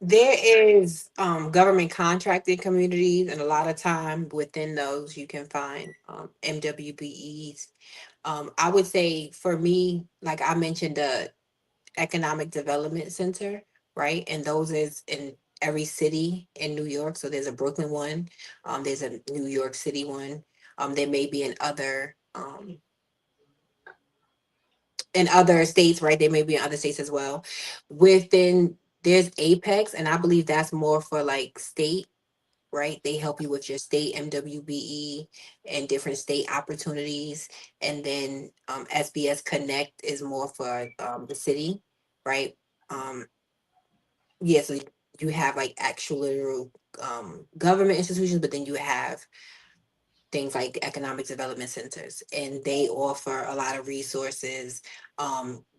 there is government contracting communities, and a lot of time within those you can find MWBEs. I would say for me, like I mentioned, the Economic Development Center, right? And those is in every city in New York. So there's a Brooklyn one, there's a New York City one. There may be in other states, right? They may be in other states as well. Within There's Apex, and I believe that's more for like state, right? They help you with your state MWBE and different state opportunities. And then SBS Connect is more for the city, right? Um, yeah, so you have like actual literal government institutions, but then you have things like economic development centers, and they offer a lot of resources,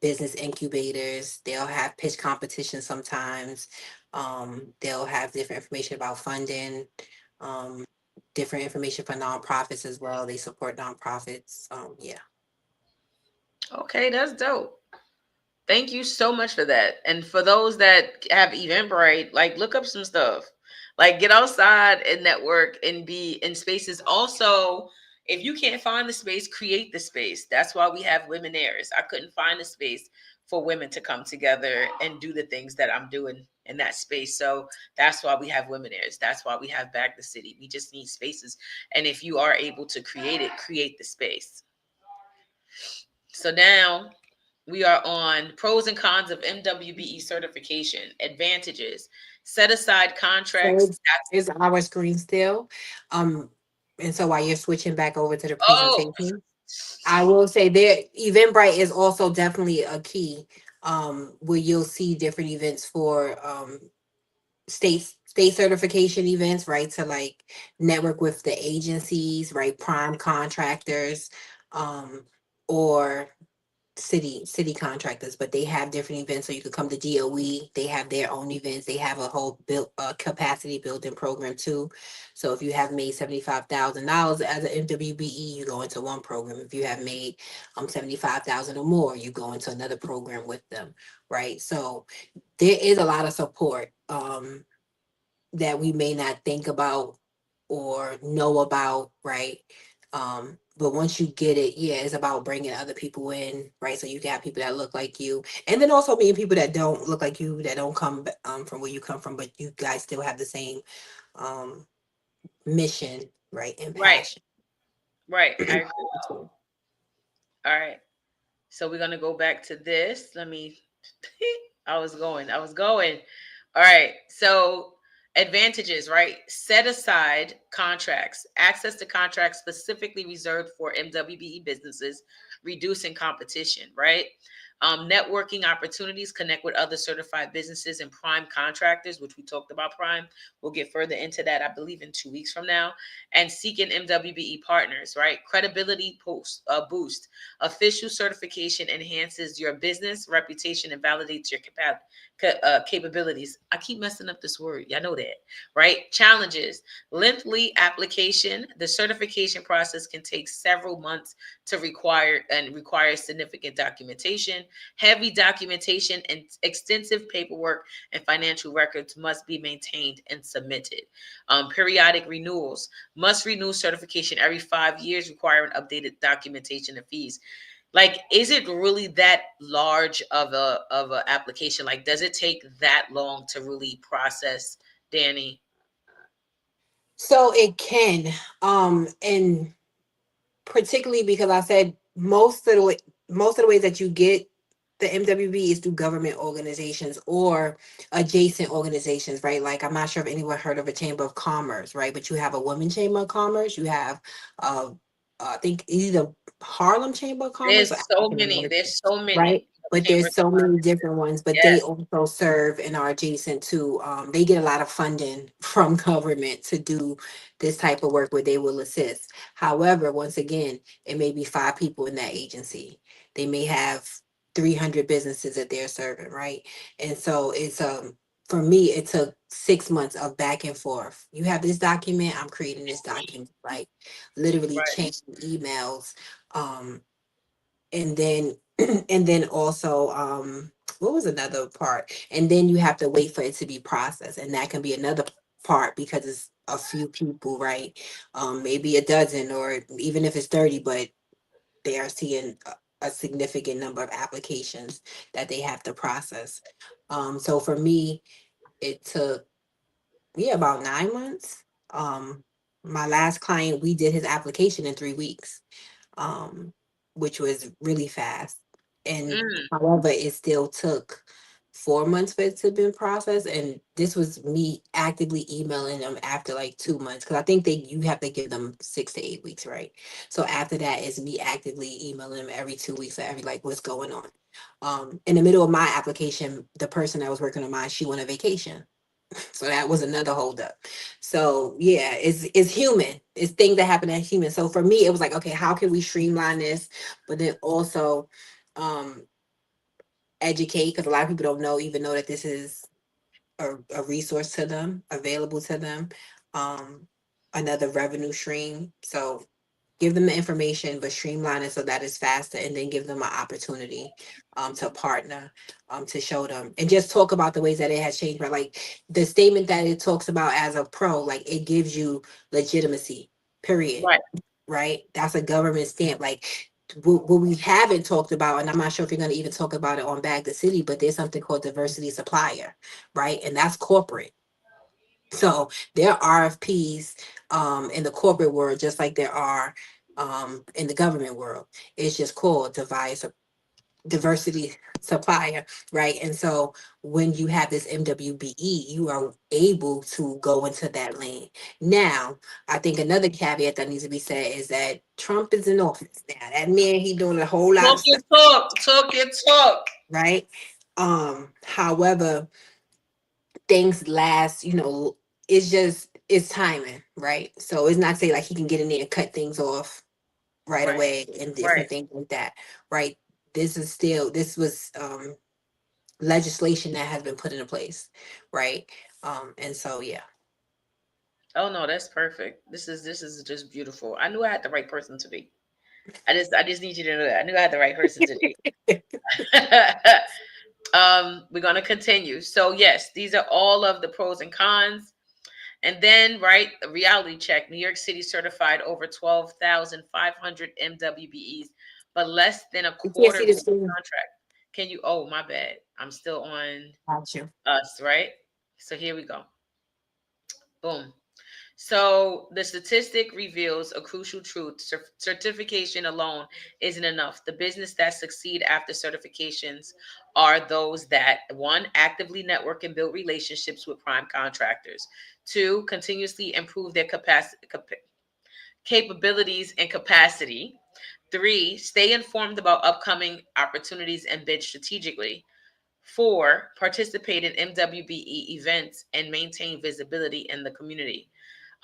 business incubators. They'll have pitch competitions sometimes. They'll have different information about funding, um, different information for nonprofits as well. They support nonprofits. Yeah. Okay, that's dope. Thank you so much for that. And for those that have Eventbrite, like look up some stuff. Like get outside and network and be in spaces. Also, if you can't find the space, create the space. That's why we have Womenaires. I couldn't find a space for women to come together and do the things that I'm doing in that space. So that's why we have Womenaires. That's why we have Back the City. We just need spaces. And if you are able to create it, create the space. So now we are on pros and cons of MWBE certification, advantages, set aside So contracts. it's our screen still. Um, and so while you're switching back over to the Oh, presentation, I will say there Eventbrite is also definitely a key, where you'll see different events for state certification events, right? To like network with the agencies, right? Prime contractors, or city contractors, but they have different events. So you could come to DOE, they have their own events. They have a whole build capacity building program too. So if you have made $75,000 as an MWBE, you go into one program. If you have made 75,000 or more, you go into another program with them, right? So there is a lot of support that we may not think about or know about, right? But once you get it, yeah, it's about bringing other people in, right? So you can have people that look like you, and then also meeting people that don't look like you, that don't come from where you come from, but you guys still have the same um mission, right, and right, passion. right. I agree. All right. So we're gonna go back to this. Let me I was going. All right. So Advantages, right? Set aside contracts, access to contracts specifically reserved for MWBE businesses, reducing competition, right? Networking opportunities, connect with other certified businesses and prime contractors, which we talked about prime. We'll get further into that, I believe, in 2 weeks from now. And seeking MWBE partners, right? Credibility boost. Official certification enhances your business reputation and validates your capabilities. I keep messing up this word. Y'all know that, right? Challenges. Lengthy application. The certification process can take several months to require significant documentation. Heavy documentation and extensive paperwork and financial records must be maintained and submitted. Periodic renewals. Must renew certification every 5 years, requiring updated documentation and fees. Like, is it really that large of a application? Like, does it take that long to really process, Danny? So it can, and particularly because I said most of the ways that you get the MWB is through government organizations or adjacent organizations, right? Like, I'm not sure if anyone heard of a chamber of commerce, right? But you have a women chamber of commerce, you have uh I think either Harlem Chamber of Commerce or There's so African many. American, There's so right? many But chambers there's of so many commerce. different ones, but they Yes, also serve and are adjacent to, they get a lot of funding from government to do this type of work where they will assist. However, once again, it may be 5 people in that agency. They may have 300 businesses that they're serving, right? And so it's for me, it took 6 months of back and forth. You have this document, I'm creating this document, like literally right, changing emails. Um, and then and then also what was another part? And then you have to wait for it to be processed. And that can be another part because it's a few people, right? Maybe a dozen or even if it's 30, but they are seeing a significant number of applications that they have to process. So for me, it took, yeah, about 9 months. My last client, we did his application in 3 weeks, um, which was really fast. And mm, however, it still took 4 months for it to been processed. And this was me actively emailing them after like 2 months, because I think you have to give them 6 to 8 weeks, right? So after that is me actively emailing them every 2 weeks or every like what's going on. In the middle of my application, the person that was working on mine, she went on vacation. So that was another holdup. So yeah, it's human. It's things that happen as human. So for me, it was like, okay, how can we streamline this? But then also um educate, because a lot of people don't know, even know that this is a resource to them, available to them. Um Another revenue stream. So give them the information, but streamline it so that it's faster, and then give them an opportunity to partner, to show them and just talk about the ways that it has changed. But like the statement that it talks about as a pro, like it gives you legitimacy, period. right. Right? That's a government stamp. Like what we haven't talked about, and I'm not sure if you're going to even talk about it on Bag the City, but there's something called diversity supplier, right? And that's corporate. So there are RFPs in the corporate world, just like there are in the government world. It's just called diversity supplier, right? And so when you have this MWBE, you are able to go into that lane. Now, I think another caveat that needs to be said is that Trump is in office now. That man, he doing a whole lot Talk of your stuff, talk. Talk your talk. right? However, things last, it's just it's timing, right? So it's not say like he can get in there and cut things off right Right, away and right. different things like that, right? This was legislation that has been put into place, right? And so yeah. Oh no, that's perfect. This is just beautiful. I knew I had the right person to be. I just need you to know that. I knew I had the right person to be. We're gonna continue. So yes, these are all of the pros and cons. And then, right, a reality check. New York City certified over 12,500 MWBEs, but less than a You can't quarter see the made screen. contract. Can you? Oh, my bad. I'm still on Got you. us, right? So here we go. Boom. So the statistic reveals a crucial truth. Certification alone isn't enough. The business that succeed after certifications are those that, one, actively network and build relationships with prime contractors. Two, continuously improve their capabilities and capacity. Three, stay informed about upcoming opportunities and bid strategically. Four, participate in MWBE events and maintain visibility in the community.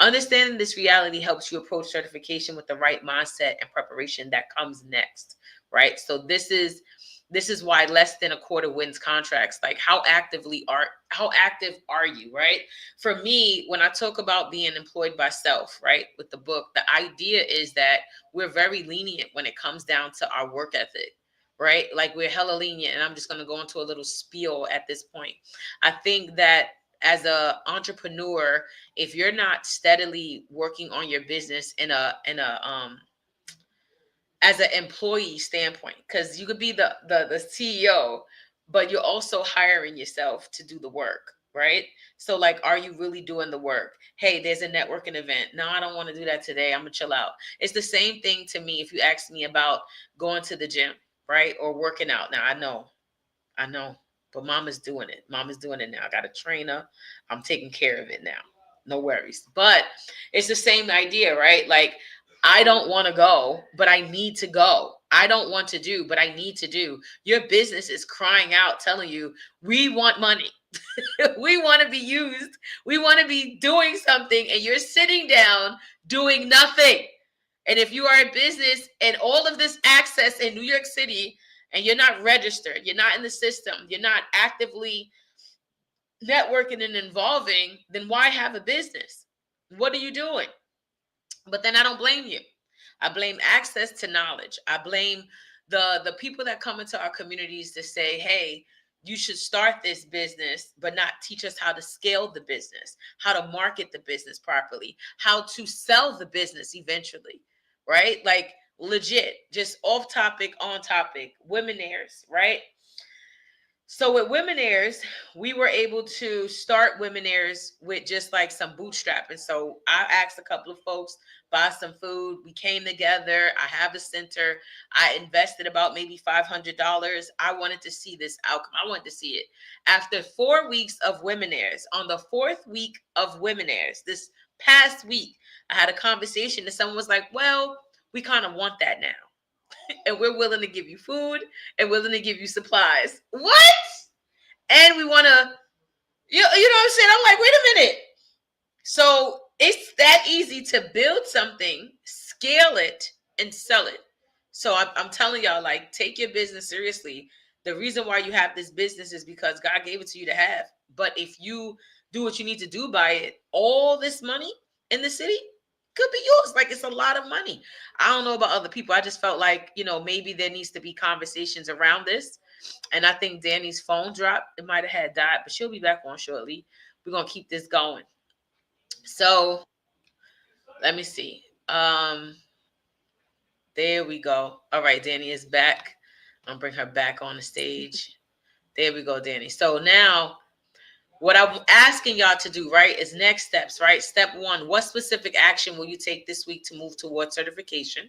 Understanding this reality helps you approach certification with the right mindset and preparation that comes next, right? So this is why less than a quarter wins contracts. Like how active are you, right? For me, when I talk about being employed by self, right, with the book, the idea is that we're very lenient when it comes down to our work ethic, right? Like we're hella lenient, and I'm just going to go into a little spiel at this point. I think that as a entrepreneur, if you're not steadily working on your business in a as an employee standpoint, because you could be the CEO, but you're also hiring yourself to do the work, right? So like, are you really doing the work? Hey, there's a networking event. No, I don't want to do that today. I'm gonna chill out. It's the same thing to me if you ask me about going to the gym, right? Or working out. Now I know, but mama's doing it. Mama's doing it now. I got a trainer. I'm taking care of it now. No worries. But it's the same idea, right? Like, I don't want to go, but I need to go. I don't want to do, but I need to do. Your business is crying out, telling you, we want money. We want to be used. We want to be doing something, and you're sitting down doing nothing. And if you are a business and all of this access in New York City, and you're not registered, you're not in the system, you're not actively networking and involving, then why have a business? What are you doing? But then I don't blame you. I blame access to knowledge. I blame the people that come into our communities to say, hey, you should start this business, but not teach us how to scale the business, how to market the business properly, how to sell the business eventually, right? Like legit, just off topic, on topic, womenaires, right? So with Womenaires, we were able to start Womenaires with just like some bootstrapping. So I asked a couple of folks, buy some food. We came together. I have a center. I invested about maybe $500. I wanted to see this outcome. I wanted to see it. After 4 weeks of Womenaires, on the fourth week of Womenaires, this past week, I had a conversation and someone was like, well, we kind of want that now. And we're willing to give you food and willing to give you supplies. What? And we want to, you know what I'm saying? I'm like, wait a minute. So it's that easy to build something, scale it, and sell it. So I'm telling y'all, like, take your business seriously. The reason why you have this business is because God gave it to you to have. But if you do what you need to do by it, all this money in the city could be yours. Like, it's a lot of money. I don't know about other people. I just felt like, maybe there needs to be conversations around this. And I think Danny's phone dropped. It might have had died, but she'll be back on shortly. We're going to keep this going. So let me see. There we go. All right, Danny is back. I'm bring her back on the stage. There we go, Danny. So now what I'm asking y'all to do, right, is next steps, right? Step one, what specific action will you take this week to move towards certification?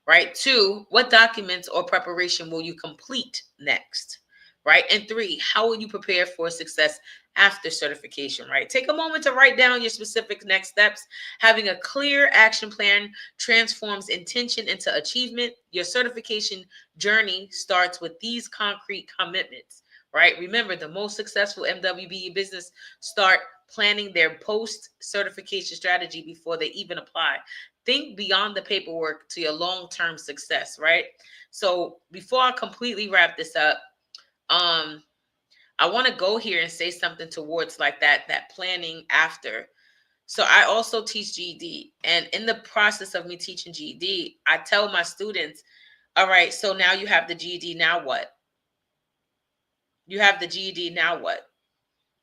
Right? Two, what documents or preparation will you complete next? Right? And three, how will you prepare for success after certification? Right? Take a moment to write down your specific next steps. Having a clear action plan transforms intention into achievement. Your certification journey starts with these concrete commitments. Right? Remember, the most successful MWBE business start planning their post certification strategy before they even apply. Think beyond the paperwork to your long-term success, right? So before I completely wrap this up, I want to go here and say something towards like that planning after. So I also teach GED, and in the process of me teaching GED, I tell my students, all right, so now you have the GED, now what? You have the GED, now what?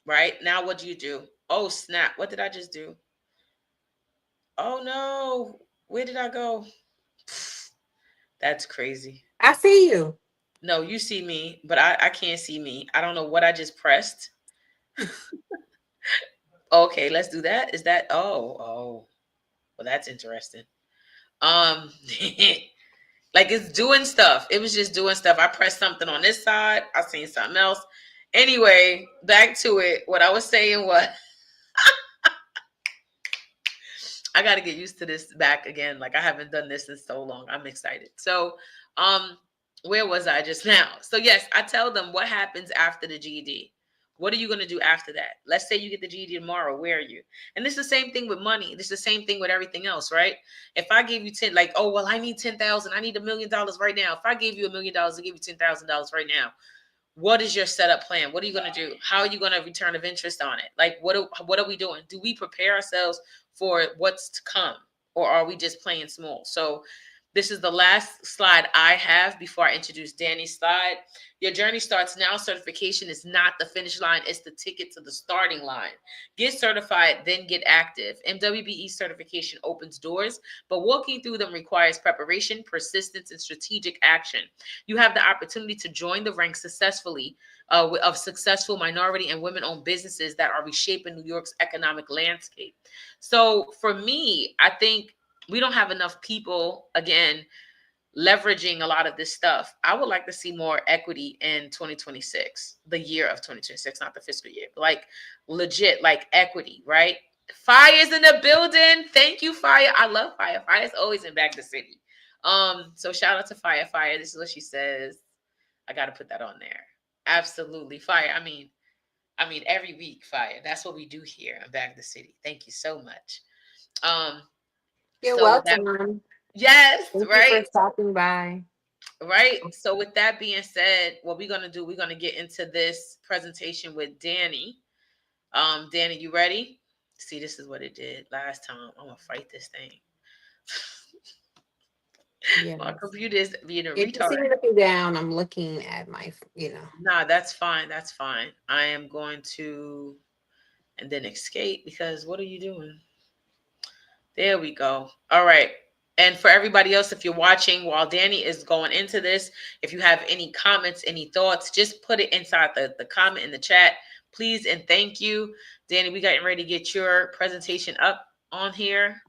Right? Now what do you do? Oh, snap. What did I just do? Oh no. Where did I go? That's crazy. I see you. No, you see me, but I can't see me. I don't know what I just pressed. Okay, let's do that. Is that? Oh, Well, that's interesting. Um, like it's doing stuff. It was just doing stuff. I pressed something on this side. I seen something else. Anyway, back to it. What I was saying was I got to get used to this back again. Like I haven't done this in so long. I'm excited. So, um, where was I just now? So yes, I tell them what happens after the GED. What are you going to do after that? Let's say you get the GED tomorrow. Where are you? And this is the same thing with money. This is the same thing with everything else, right? If I gave you 10, like, oh well, I need 10,000. I need $1,000,000 right now. If I gave you $1,000,000, I give you $10,000 right now. What is your setup plan? What are you going to do? How are you going to return of interest on it? Like, what are we doing? Do we prepare ourselves for what's to come, or are we just playing small? So this is the last slide I have before I introduce Danny's slide. Your journey starts now. Certification is not the finish line. It's the ticket to the starting line. Get certified, then get active. MWBE certification opens doors, but walking through them requires preparation, persistence, and strategic action. You have the opportunity to join the ranks successfully of successful minority and women-owned businesses that are reshaping New York's economic landscape. So for me, I think we don't have enough people, again, leveraging a lot of this stuff. I would like to see more equity in 2026, the year of 2026, not the fiscal year, but like legit, like equity, right? Fire's in the building. Thank you, Fire. I love Fire. Fire's always in back the city. So shout out to Fire. Fire. This is what she says. I got to put that on there. Absolutely, Fire. I mean, every week, Fire. That's what we do here in back the city. Thank you so much. Um, You're so with that, welcome. yes, Thank you right, for stopping by. right. So with that being said, what we're gonna do, we're gonna get into this presentation with Danny. Danny, you ready? See, this is what it did last time. I'm gonna fight this thing. My Yes. computer is being a If you see retard. me looking down, I'm looking at my. Nah, that's fine. That's fine. I am going to and then escape because what are you doing? There we go. All right. And for everybody else, if you're watching while Danny is going into this, if you have any comments, any thoughts, just put it inside the comment in the chat, please and thank you. Danny, we getting ready to get your presentation up on here.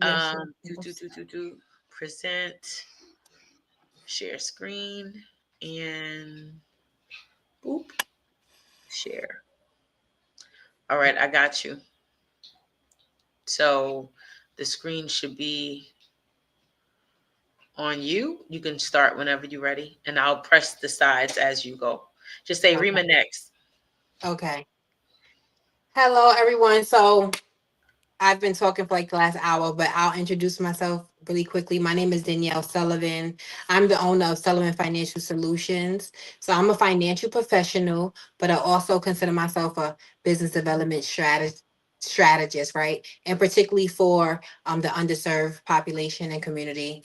Yes, yes, Do, do, yes. do, do, do. Present, share screen, and boop, share. All right, I got you. So the screen should be on you. You can start whenever you're ready, and I'll press the sides as you go. Just say Okay. Rima next. Okay. Hello, everyone. So I've been talking for like the last hour, but I'll introduce myself really quickly. My name is Danielle Sullivan. I'm the owner of Sullivan Financial Solutions. So I'm a financial professional, but I also consider myself a business development strategist, right? And particularly for the underserved population and community,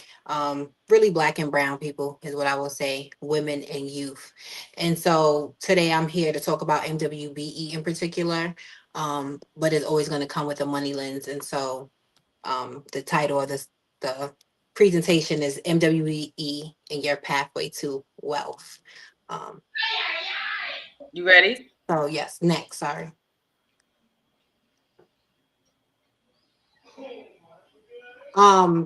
really Black and brown people is what I will say, women and youth. And so today I'm here to talk about MWBE in particular, but it's always going to come with a money lens. And so the title of the presentation is MWBE and Your Pathway to Wealth. Um, You ready? so yes, next, sorry.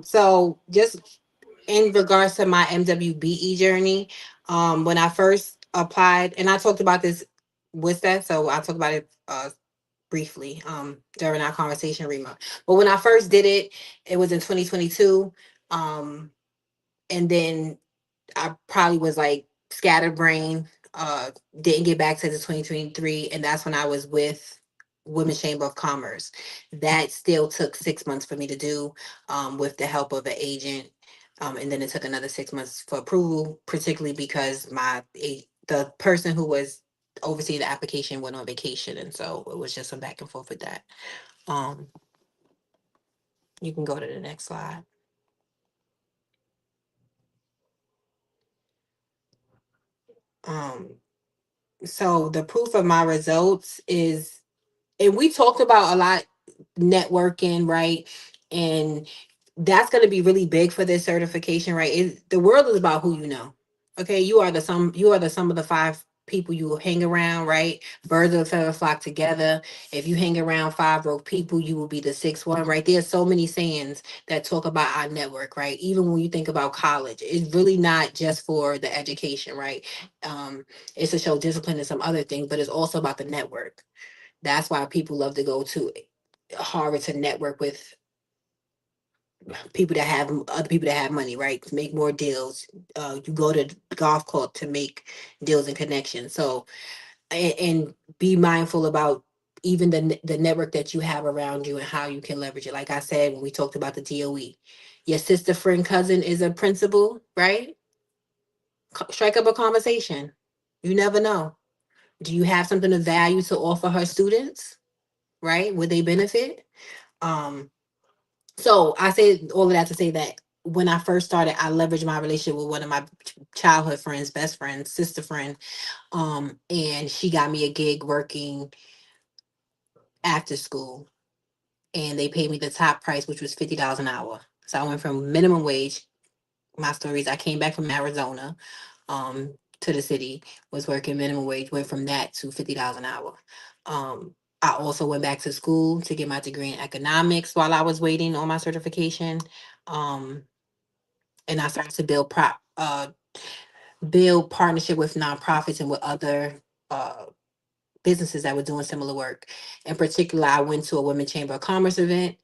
So just in regards to my MWBE journey, when I first applied, and I talked about this with that, so I talked about it briefly during our conversation, Rima. But when I first did it, it was in 2022. And then I probably was like scatterbrained, didn't get back to the 2023. And that's when I was with Women's Chamber of Commerce. That still took 6 months for me to do with the help of an agent. And then it took another 6 months for approval, particularly because the person who was overseeing the application went on vacation. And so it was just some back and forth with that. Um, you can go to the next slide. Um, so the proof of my results is, and we talked about a lot networking, right? And that's going to be really big for this certification, right? The world is about who you know. Okay, you are the sum of the five people you will hang around, right? Birds of a feather flock together. If you hang around five broke people, you will be the sixth one, right? There's so many sayings that talk about our network, right? Even when you think about college, it's really not just for the education, right? Um, it's to show discipline and some other things, but it's also about the network. That's why people love to go to Harvard to network with people that have other people that have money, right? To make more deals. You go to golf court to make deals and connections. So and be mindful about even the network that you have around you and how you can leverage it. Like I said when we talked about the DOE, your sister, friend, cousin is a principal, right? Strike up a conversation. You never know. Do you have something of value to offer her students? Right? Would they benefit? Um, So I said all of that to say that when I first started, I leveraged my relationship with one of my childhood friends, best friend, sister friend. And she got me a gig working after school, and they paid me the top price, which was $50 an hour. So I went from minimum wage. My stories. I came back from Arizona, to the city, was working minimum wage. Went from that to $50 an hour. I also went back to school to get my degree in economics while I was waiting on my certification. Um, and I started to build partnership with nonprofits and with other uh businesses that were doing similar work. In particular, I went to a Women Chamber of Commerce event.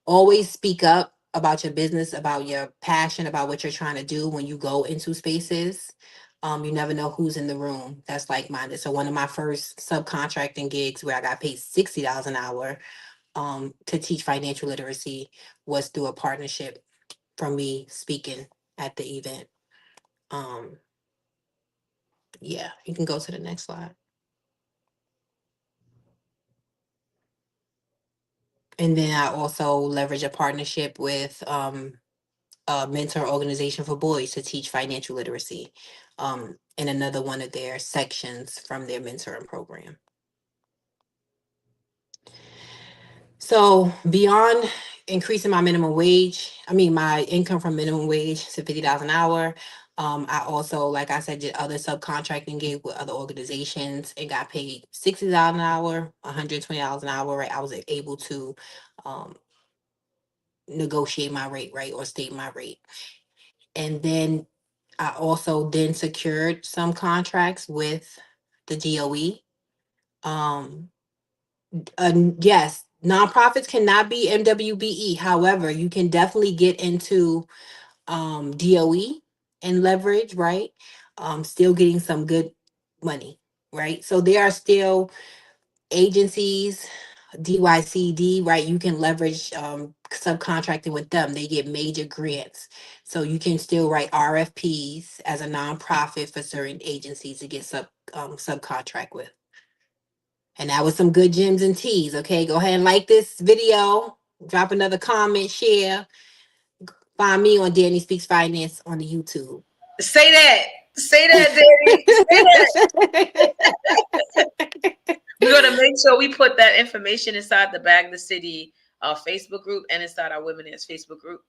Always speak up about your business, about your passion, about what you're trying to do when you go into spaces. You never know who's in the room that's like minded. So one of my first subcontracting gigs where I got paid $60 an hour to teach financial literacy was through a partnership from me speaking at the event. Um, yeah, you can go to the next slide. And then I also leverage a partnership with a mentor organization for boys to teach financial literacy in another one of their sections from their mentoring program. So beyond increasing my minimum wage, I mean my income from minimum wage to $50 an hour. I also, like I said, did other subcontracting gig with other organizations and got paid $60 an hour, $120 an hour. Right, I was able to um, negotiate my rate, right, or state my rate. And then I also then secured some contracts with the DOE. Um, yes, nonprofits cannot be MWBE. However, you can definitely get into DOE and leverage, right? Still getting some good money, right? So there are still agencies, DYCD, right? You can leverage subcontracting with them. They get major grants. So you can still write RFPs as a nonprofit for certain agencies to get subcontract with. And that was some good gems and teas. Okay, go ahead and like this video, drop another comment, share. Find me on Danny Speaks Finance on the YouTube. Say that. Say that, Danny. Say that. We're gonna make sure we put that information inside the Bag the City Facebook group and inside our Women's Facebook group.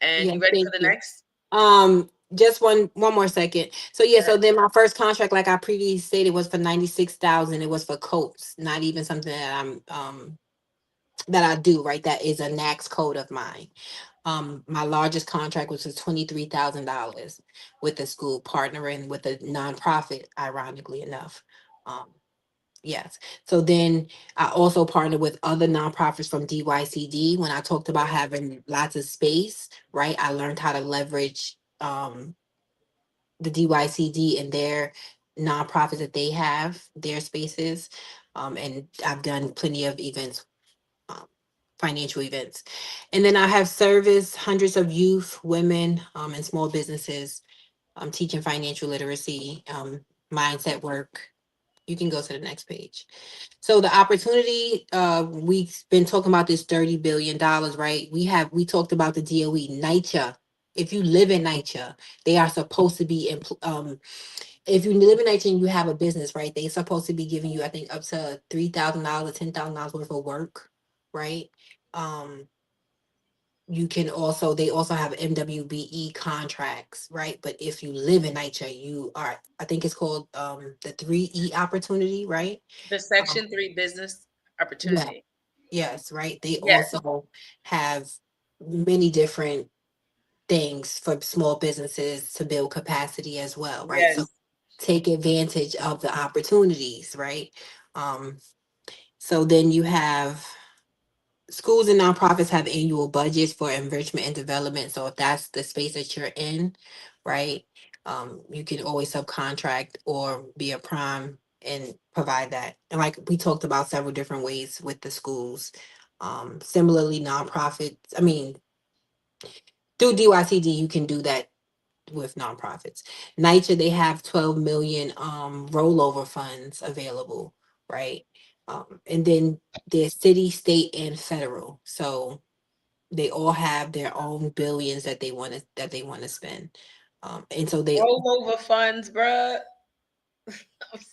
And Yeah, you ready for thank the you. next? Just one more second. So yeah, so then my first contract, like I previously stated, was for 96,000. It was for coats, not even something that I'm that I do, right? That is a NAX code of mine. My largest contract was for $23,000 with the school, partnering with a nonprofit, ironically enough. Um, yes. So then I also partnered with other nonprofits from DYCD. When I talked about having lots of space, right? I learned how to leverage the DYCD and their nonprofits that they have, their spaces. And I've done plenty of events, um, financial events. And then I have serviced hundreds of youth, women, and small businesses, teaching financial literacy, mindset work. You can go to the next page. So the opportunity, we've been talking about this $30 billion, right? We talked about the DOE, NYCHA. If you live in NYCHA, they are supposed to be if you live in NYCHA and you have a business, right? They're supposed to be giving you, I think, up to $3,000 or $10,000 worth of work, right? Um, you can also, they also have MWBE contracts, right? But if you live in NYCHA, you are, I think it's called the 3E opportunity, right? The Um, Section 3 business yeah, opportunity. yes, right. They Yes. also have many different things for small businesses to build capacity as well, right? So Yes. take advantage of the opportunities, right? Um, so then you have schools and nonprofits have annual budgets for enrichment and development. So if that's the space that you're in, right, you can always subcontract or be a prime and provide that. And like we talked about several different ways with the schools. Similarly, nonprofits, I mean, through DYCD, you can do that with nonprofits. NYCHA, they have 12 million rollover funds available, right? And then there's city, state, and federal. So they all have their own billions that they want to spend. And so they Rollover funds, bruh.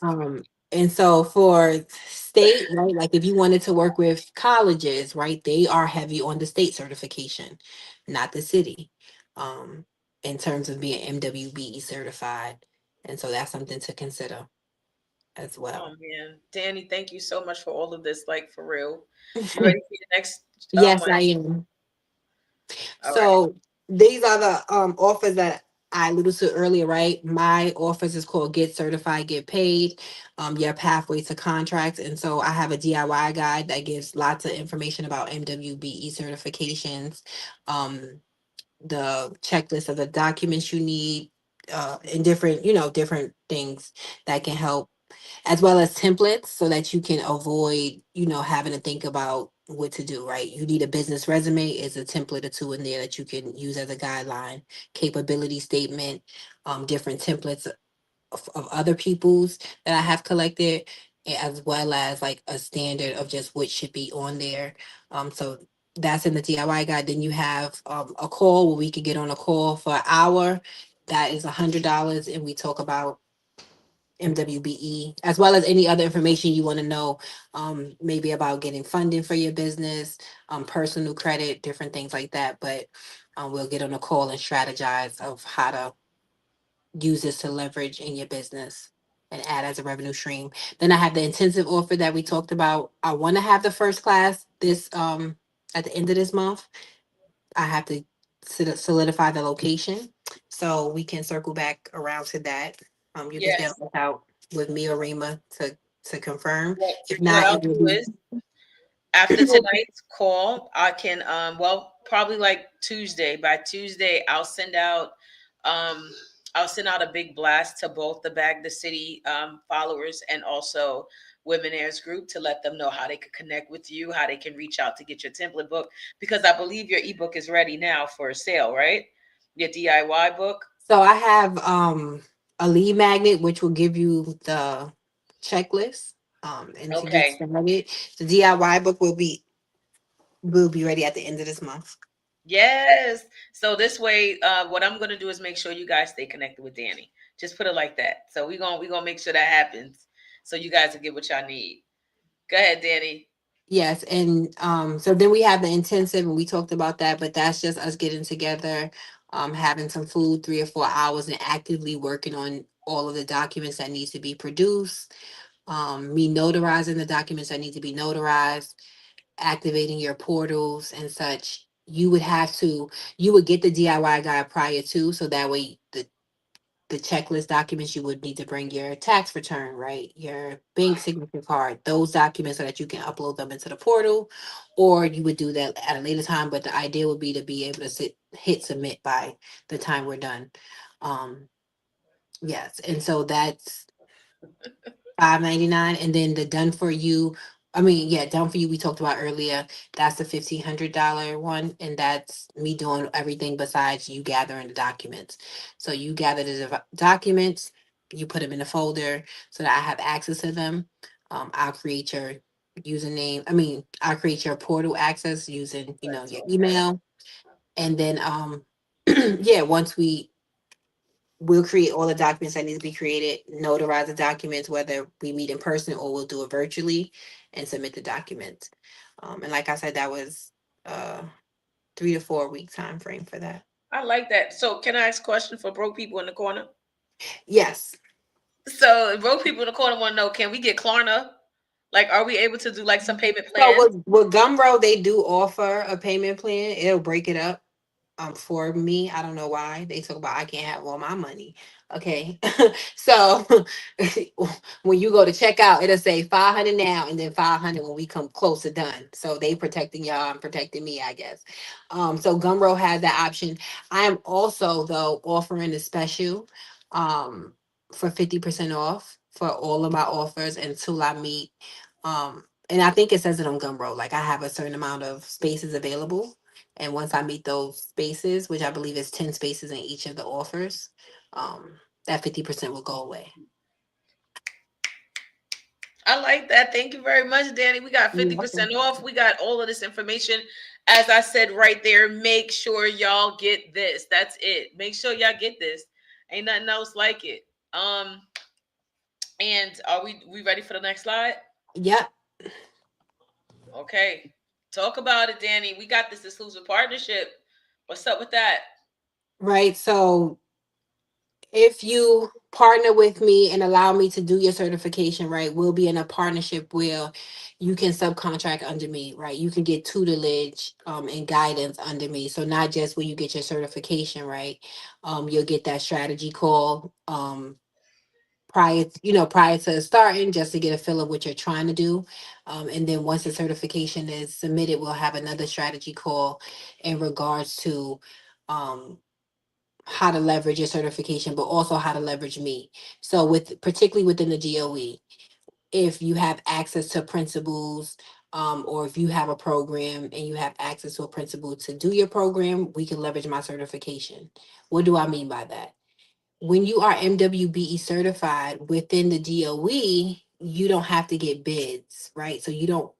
um and so for state, right, like if you wanted to work with colleges, right, they are heavy on the state certification, not the city. In terms of being MWBE certified. And so that's something to consider as Oh well. man, Danny, thank you so much for all of this. Like for real. You ready for your next Yes, one? I am. All right. So these are the offers that I alluded to earlier, right? My office is called Get Certified, Get Paid, your pathway to contracts. And so I have a DIY guide that gives lots of information about MWBE certifications, the checklist of the documents you need, and different, different things that can help, as well as templates so that you can avoid, having to think about what to do, right? You need a business resume, is a template or two in there that you can use as a guideline, capability statement, different templates of other people's that I have collected, as well as like a standard of just what should be on there. So that's in the DIY guide. Then you have a call where we could get on a call for an hour. That is $100, and we talk about MWBE, as well as any other information you want to know, maybe about getting funding for your business, personal credit, different things like that. But we'll get on a call and strategize of how to use this to leverage in your business and add as a revenue stream. Then I have the intensive offer that we talked about. I want to have the first class this at the end of this month. I have to solidify the location, so we can circle back around to that. You can stay on Yes. the out with me or Rima to confirm. What If what not, I'll it will do is after be tonight's call, I can well probably like Tuesday. By Tuesday, um I'll send out a big blast to both the Bag the City followers and also Womenaires group to let them know how they could connect with you, how they can reach out to get your template book because I believe your ebook is ready now for sale, right? Your DIY book. so I have a lead magnet which will give you the checklist and to get Okay. started. The DIY book will be ready at the end of this month. Yes. So this way, what I'm gonna do is make sure you guys stay connected with Danny. Just put it like that. So we gonna make sure that happens. So you guys will get what y'all need. Go ahead, Danny. Yes, and so then we have the intensive, and we talked about that, but that's just us getting together, having some food, 3 or 4 hours, and actively working on all of the documents that needs to be produced. Me notarizing the documents that need to be notarized, activating your portals and such. You would get the DIY guide prior to, so that way the checklist documents, you would need to bring your tax return, right? Your bank signature card, those documents so that you can upload them into the portal, or you would do that at a later time. But the idea would be to be able to hit submit by the time we're done. Um, yes, and so that's $5.99, and then the done for you. I mean, yeah, done for you. We talked about earlier. That's the $1,500 one, and that's me doing everything besides you gathering the documents. So you gather the documents, you put them in a folder so that I have access to them. I'll create your username. I mean, I'll create your portal access using That's your okay. email, and then yeah, once we'll create all the documents that need to be created, notarize the documents, whether we meet in person or we'll do it virtually, and submit the documents. And like I said, that was uh 3 to 4 week time frame for that. I like that. So can I ask a question for broke people in the corner? Yes. So broke people in the corner want to know, can we get Klarna? Like, are we able to do like some payment So plan? with Gumroad, they do offer a payment plan. It'll break it up. For me, I don't know why they talk about I can't have all my money. Okay. So when you go to checkout, it'll say 500 now and then 500 when we come close to done. So they protecting y'all and protecting me, I guess. So Gumroad has that option. I am also though offering a special um for 50% off for all of my offers until I meet and I think it says it on Gumroad. Like I have a certain amount of spaces available. And once I meet those spaces, which I believe is 10 spaces in each of the offers, that 50% will go away. I like that. Thank you very much, Danny. We got You're 50% welcome. off. We got all of this information. As I said right there, make sure y'all get this. That's it. Make sure y'all get this. Ain't nothing else like it. Um, and are we ready for the next slide? Yep. Okay. Talk about it, Danny. We got this exclusive partnership. What's up with that? Right. So if you partner with me and allow me to do your certification, right, we'll be in a partnership where you can subcontract under me, right? You can get tutelage and guidance under me. So not just when you get your certification, right? You'll get that strategy call prior to starting just to get a feel of what you're trying to do. And then once the certification is submitted, we'll have another strategy call in regards to um how to leverage your certification, but also how to leverage me. So with particularly within the GOE, if you have access to principals, or if you have a program and you have access to a principal to do your program, we can leverage my certification. What do I mean by that? When you are MWBE certified within the DOE, you don't have to get bids, right? So you don't,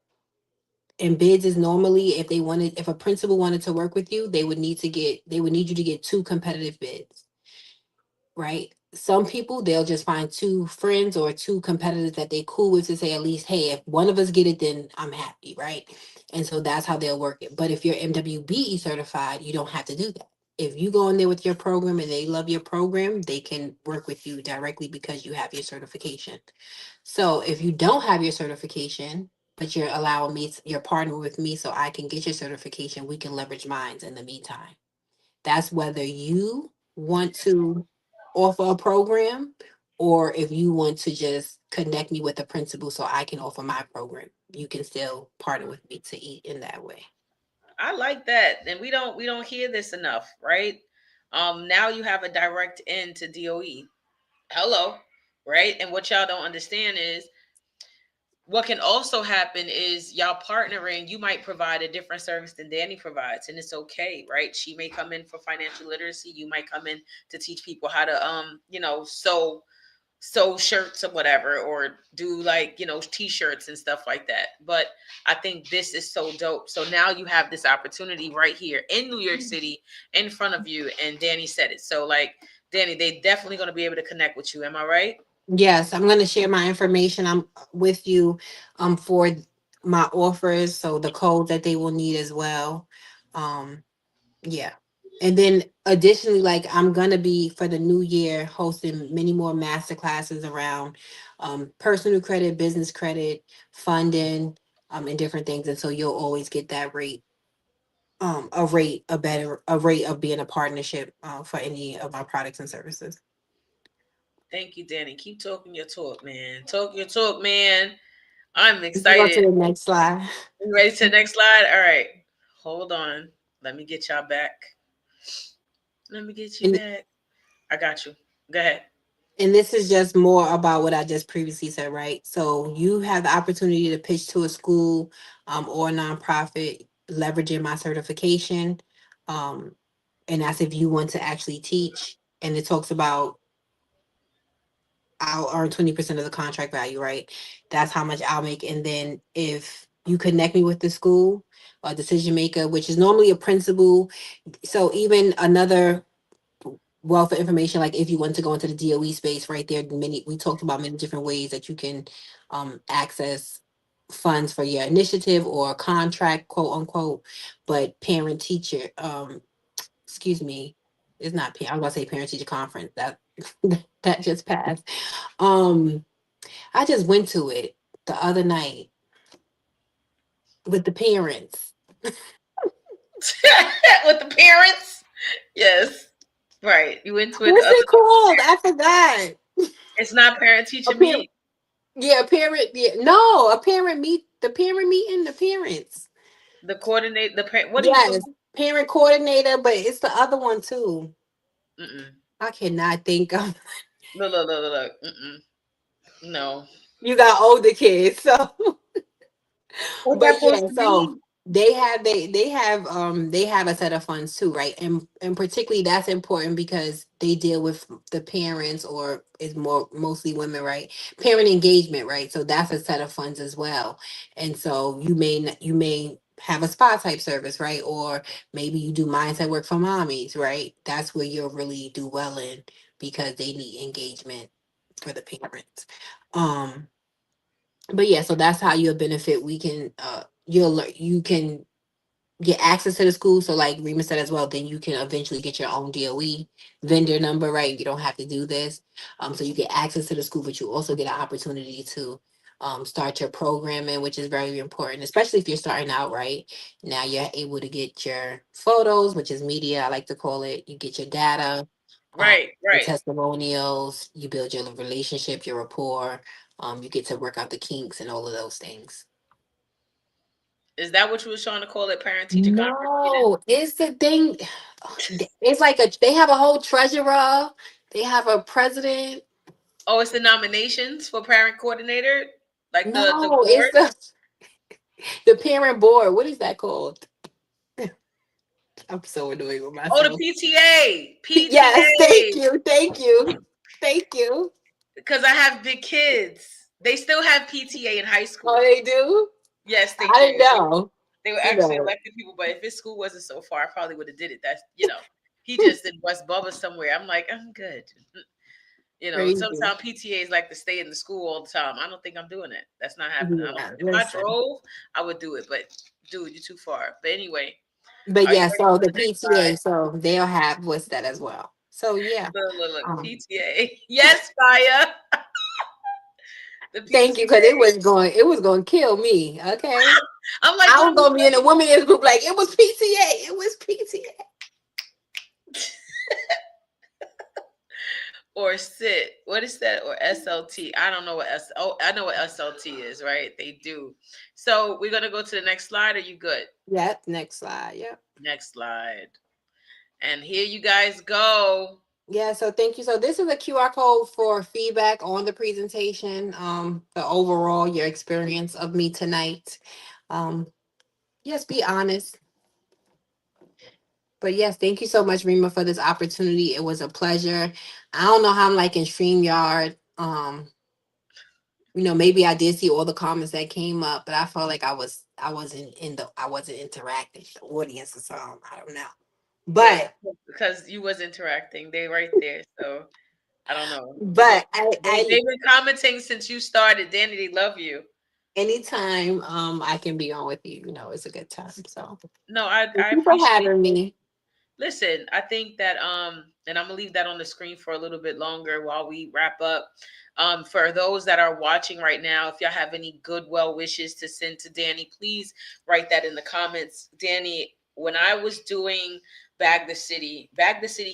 and bids is normally if a principal wanted to work with you, they would need you to get two competitive bids, right? Some people they'll just find two friends or two competitors that they cool with to say at least, hey, if one of us get it, then I'm happy, right? And so that's how they'll work it. But if you're MWBE certified, you don't have to do that. If you go in there with your program and they love your program, they can work with you directly because you have your certification. So if you don't have your certification, but you're allowing me, you're partnering with me so I can get your certification, we can leverage mines in the meantime. That's whether you want to offer a program or if you want to just connect me with a principal so I can offer my program. You can still partner with me to eat in that way. I like that. And we don't hear this enough, right? Now you have a direct end to DOE. Hello, right? And what y'all don't understand is what can also happen is y'all partnering, you might provide a different service than Danny provides, and it's okay, right? She may come in for financial literacy, you might come in to teach people how to sew shirts or whatever, or do like t-shirts and stuff like that. But I think this is so dope. So now you have this opportunity right here in New York City in front of you, and Danny said it. So like, Danny, they definitely going to be able to connect with you, am I right? Yes, I'm going to share my information with you for my offers, so the code that they will need as well. Um Yeah. And then additionally, like I'm gonna be for the new year hosting many more master classes around personal credit, business credit, funding, and different things. And so you'll always get that rate, a rate of being a partnership for any of our products and services. Thank you, Danny. Keep talking your talk, man. Talk your talk, man. I'm You can go to excited. the next slide. You ready to the next slide? All right. Hold on. Let me get y'all back. Let me get you And back. I got you. Go ahead. and this is just more about what I just previously said, right? So you have the opportunity to pitch to a school or a nonprofit, leveraging my certification. Um, and that's if you want to actually teach. And it talks about I'll earn 20% of the contract value, right? That's how much I'll make. And then if you connect me with the school or decision maker, which is normally a principal, so even another wealth of information, like if you want to go into the DOE space, right there, many we talked about many different ways that you can access. funds for your initiative or contract, quote unquote. But parent teacher, excuse me, it's not. I was gonna say parent teacher conference that that just passed. Um, I just went to it the other night with the parents. With the parents. Yes, right. You went to it the What's other. it called? I forgot. It's not parent A teacher parent, meet. yeah, a parent. Yeah, no, a parent meet the parent meeting the parents. The coordinate the parent. What are you Yes, talking? parent coordinator, but it's the other one too. Mm-mm. I cannot think of. Look, look, look, look, look. Mm-mm. No. You got older kids, so What but that supposed yeah, to so be? they have a set of funds too, right? And particularly that's important because they deal with the parents, or is more mostly women, right? Parent engagement, right? So that's a set of funds as well. And so you may have a spa type service, right? Or maybe you do mindset work for mommies, right? That's where you'll really do well in, because they need engagement for the parents. Um but yeah, so that's how you'll benefit. We can you can get access to the school. So like Rima said as well, then you can eventually get your own DOE vendor number, right? You don't have to do this. So you get access to the school, but you also get an opportunity to start your programming, which is very important, especially if you're starting out, right? Now you're able to get your photos, which is media, I like to call it. You get your data, um, Right, your right. testimonials, you build your relationship, your rapport, you get to work out the kinks and all of those things. Is that what you was trying to call it? Parent teacher conference meeting? No, it's the thing. It's like they have a whole treasurer, they have a president. Oh, it's the nominations for parent coordinator, like the No, board. it's the parent board. What is that called? I'm so annoyed with Oh, the myself. PTA, Yes, thank PTA. you, thank you, thank you. Because I have big kids. They still have PTA in high Oh, school. they do. Yes, they I didn't do. know. They were You actually know, elected people, but if his school wasn't so far, I probably would have did it. That's he just did West Bubba somewhere. I'm like, I'm good. crazy. Sometimes PTAs like to stay in the school all the time. I don't think I'm doing it. That's not happening. I don't. Yeah, If I listen. drove, I would do it, but dude, you're too far. But anyway, But are you yeah, ready so for the the next slide? PTA, so they'll have what's that as well. So yeah. Look, look, look. Um, PTA. Yes, Fire. The Thank you, because PTA. it was going to kill me. Okay, I'm like, I what was are we going to be in a women's group like it was PTA. It was PTA. or sit. What is that? Or SLT? I don't know what Oh, I know what SLT is, right? They do. So we're gonna go to the next slide. Are you good? Yep. Next slide. Yep. Next slide. And here you guys go. Yeah. So thank you. So this is a QR code for feedback on the presentation. The overall your experience of me tonight. Um, yes, be honest. But yes, thank you so much, Rima, for this opportunity. It was a pleasure. I don't know how I'm like in StreamYard. Maybe I did see all the comments that came up, but I felt like I wasn't interacting with the audience or something. I don't know. Good. But Because you was interacting. They right there. So I don't know. They've been but I they've been commenting since you started. Danny, they love you. anytime I can be on with you, it's a good time. So No, I thank you for appreciate. having me. Listen, I think that and I'm gonna leave that on the screen for a little bit longer while we wrap up. For those that are watching right now, if y'all have any good well wishes to send to Danny, please write that in the comments. Danny, when I was doing Bag the City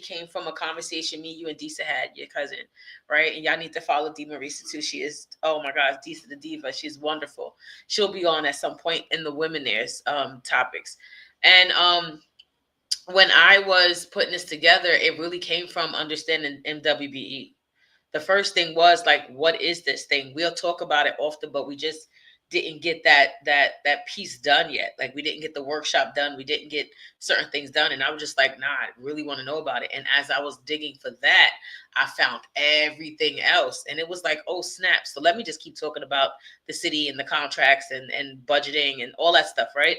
came from a conversation me, you, and Disa had, your cousin, right? And y'all need to follow Dee Marisa too. She is, oh my gosh, Disa the Diva. She's wonderful. She'll be on at some point in the Women There's topics. And when I was putting this together, it really came from understanding MWBE. The first thing was like, what is this thing? We'll talk about it often, but we just didn't get that piece done yet. Like we didn't get the workshop done. We didn't get certain things done. And I was just like, nah, I really want to know about it. And as I was digging for that, I found everything else. And it was like, oh snap. So let me just keep talking about the city and the contracts and budgeting and all that stuff, right?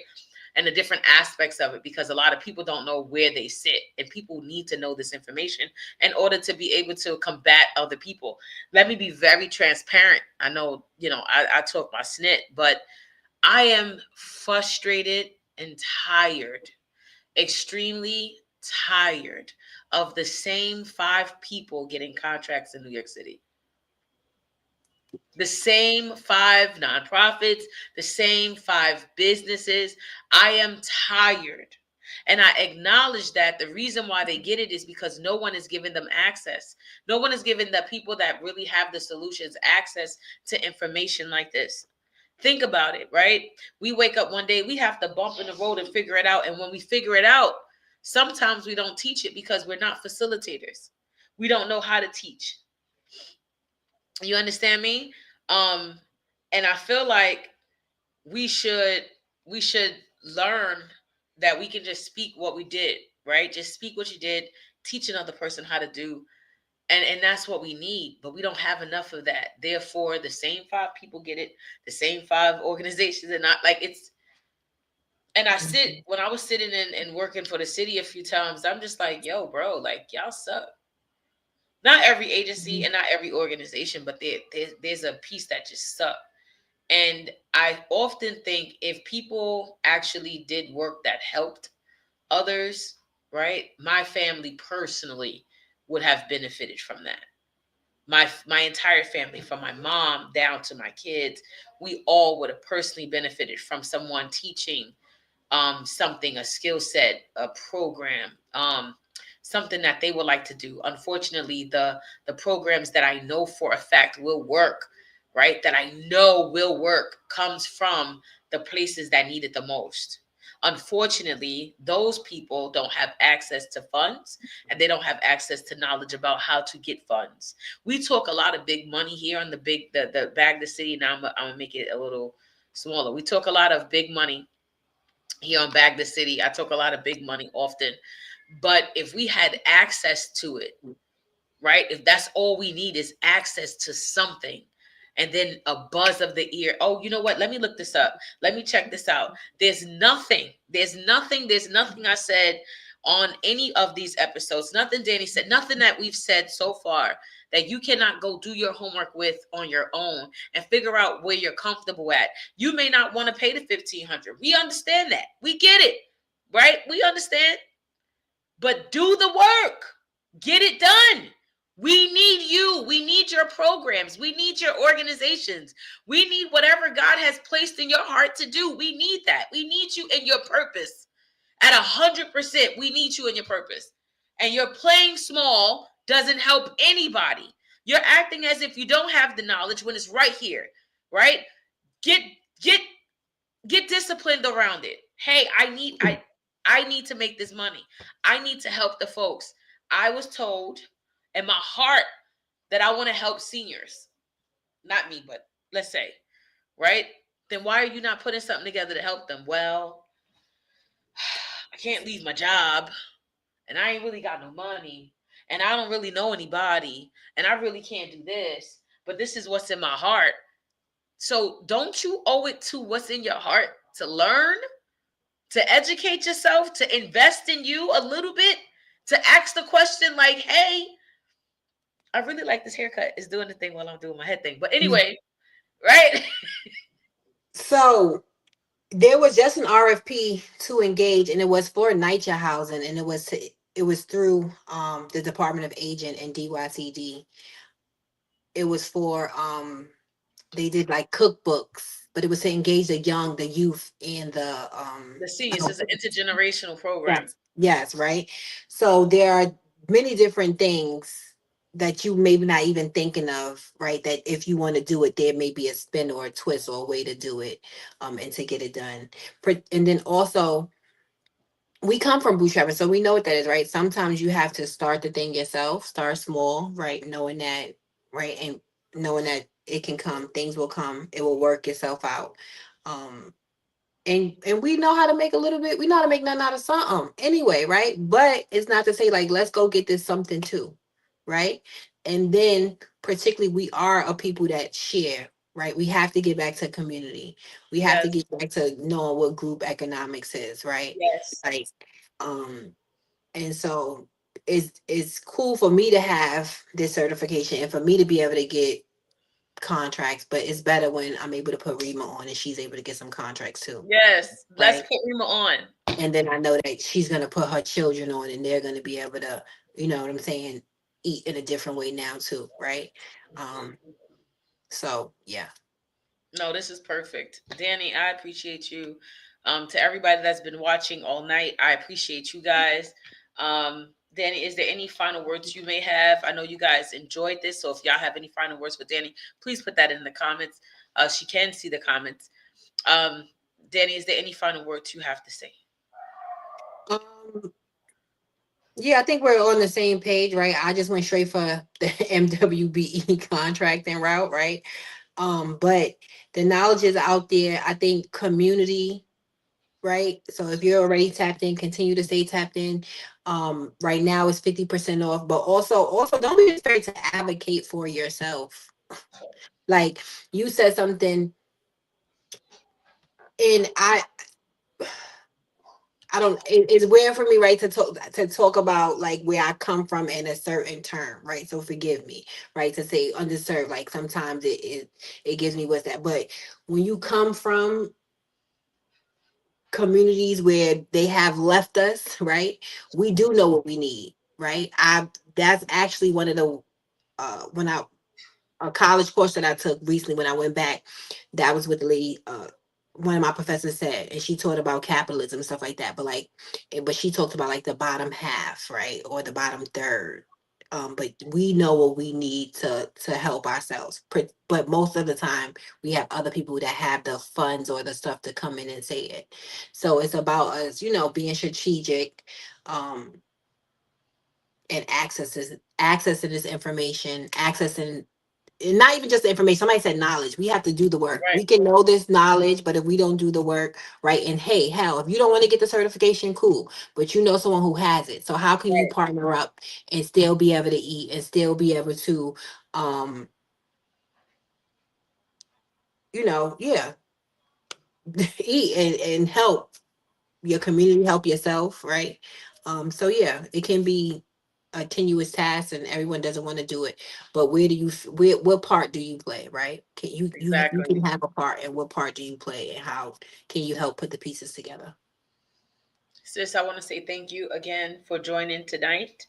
And the different aspects of it, because a lot of people don't know where they sit, and people need to know this information in order to be able to combat other people. Let me be very transparent. I know, I talk my snit, but I am frustrated and tired, extremely tired of the same five people getting contracts in New York City. The same five nonprofits, the same five businesses. I am tired. And I acknowledge that the reason why they get it is because no one is giving them access. No one is giving the people that really have the solutions access to information like this. Think about it, right? We wake up one day, we have to bump in the road and figure it out. And when we figure it out, sometimes we don't teach it because we're not facilitators. We don't know how to teach. You understand me? Um, and I feel like we should we should learn that we can just speak what we did, right? Just speak what you did, teach another person how to do, and that's what we need. But we don't have enough of that. Therefore, the same five people get it, the same five organizations, and not like it's. And I sit when I was sitting in and working for the city a few times, I'm just like, yo, bro, like y'all suck. Not every agency Mhm. and not every organization, but there's a piece that just suck. And I often think if people actually did work that helped others, right? My family personally would have benefited from that. My entire family, from my mom down to my kids, we all would have personally benefited from someone teaching something, a skill set, a program, something that they would like to do. Unfortunately, the programs that I know for a fact will work, right? That I know will work comes from the places that need it the most. Unfortunately, those people don't have access to funds and they don't have access to knowledge about how to get funds. We talk a lot of big money here on the bag the city. Now I'm gonna make it a little smaller. We talk a lot of big money here on Bag the City. I talk a lot of big money often. But if we had access to it, right? If that's all we need is access to something, and then a buzz of the ear. Oh, you know what? Let me look this up. Let me check this out. There's nothing I said on any of these episodes. Nothing Danny said, nothing that we've said so far that you cannot go do your homework with on your own and figure out where you're comfortable at. You may not want to pay the 1,500. We understand that. We get it, right? We understand. But do the work. Get it done. We need you. We need your programs. We need your organizations. We need whatever God has placed in your heart to do. We need that. We need you in your purpose. At 100%, we need you in your purpose. And your playing small doesn't help anybody. You're acting as if you don't have the knowledge when it's right here, right? Get get get disciplined around it. Hey, I need to make this money. I need to help the folks. I was told in my heart that I want to help seniors. Not me, but let's say, right? Then why are you not putting something together to help them? Well, I can't leave my job and I ain't really got no money and I don't really know anybody and I really can't do this, but this is what's in my heart. So don't you owe it to what's in your heart to learn, to educate yourself, to invest in you a little bit, to ask the question like, hey, I really like this haircut. It's doing the thing while I'm doing my head thing. But anyway, right? So there was just an RFP to engage, and it was for NYCHA housing, and it was through the Department of Aging and DYCD. It was for they did like cookbooks, but it was to engage the youth, and the The seniors is an intergenerational program. yes, yes, right. So there are many different things that you maybe not even thinking of, right? That if you want to do it, there may be a spin or a twist or a way to do it, and to get it done. And then also, we come from bootstrapping, so we know what that is, right? Sometimes you have to start the thing yourself, start small, right? Knowing that, right, and knowing that it can come, things will come, it will work itself out. Um, and we know how to make a little bit, we know how to make nothing out of something anyway, right? But it's not to say like let's go get this something too, right? And then particularly we are a people that share, right? We have to get back to community, we have to Yes, get back to knowing what group economics is, right? yes, Like, um and so it's cool for me to have this certification and for me to be able to get contracts, but it's better when I'm able to put Rima on and she's able to get some contracts too, Yes, let's right? put Rima on. And then I know that she's gonna put her children on and they're gonna be able to, you know what I'm saying, eat in a different way now too, right? Um, so yeah. No, this is perfect. Danny, I appreciate you. To everybody that's been watching all night, I appreciate you guys. Danny, is there any final words you may have? I know you guys enjoyed this, so if y'all have any final words for Danny, please put that in the comments. She can see the comments. Um, Danny, is there any final words you have to say? Um, yeah, I think we're on the same page, right? I just went straight for the MWBE contracting route, right? But the knowledge is out there. I think community, right? So if you're already tapped in, continue to stay tapped in. Right now it's 50% off, but also don't be afraid to advocate for yourself. Like you said something, and I don't. It's weird for me, right, to talk about like where I come from in a certain term, right? So forgive me, right, to say underserved. Like sometimes it gives me what's that, but when you come from communities where they have left us, right, we do know what we need, right? I That's actually one of the when I a college course that I took recently when I went back, that was with the lady, one of my professors said, and she taught about capitalism and stuff like that. But like, but she talked about like the bottom half, right, or the bottom third. But we know what we need to help ourselves. But most of the time, we have other people that have the funds or the stuff to come in and say it. So it's about us, being strategic, and accessing this information, accessing, and not even just the information. Somebody said knowledge. We have to do the work. Right, We can know this knowledge, but if we don't do the work, right? And hey, hell, if you don't want to get the certification, cool. But you know someone who has it. So how can you right, partner up and still be able to eat and still be able to, um, yeah, eat and help your community, help yourself, right? So yeah, it can be a tenuous task and everyone doesn't want to do it, but what part do you play, right? Can you exactly. can have a part, and what part do you play, and how can you help put the pieces together? Sis, I want to say thank you again for joining tonight.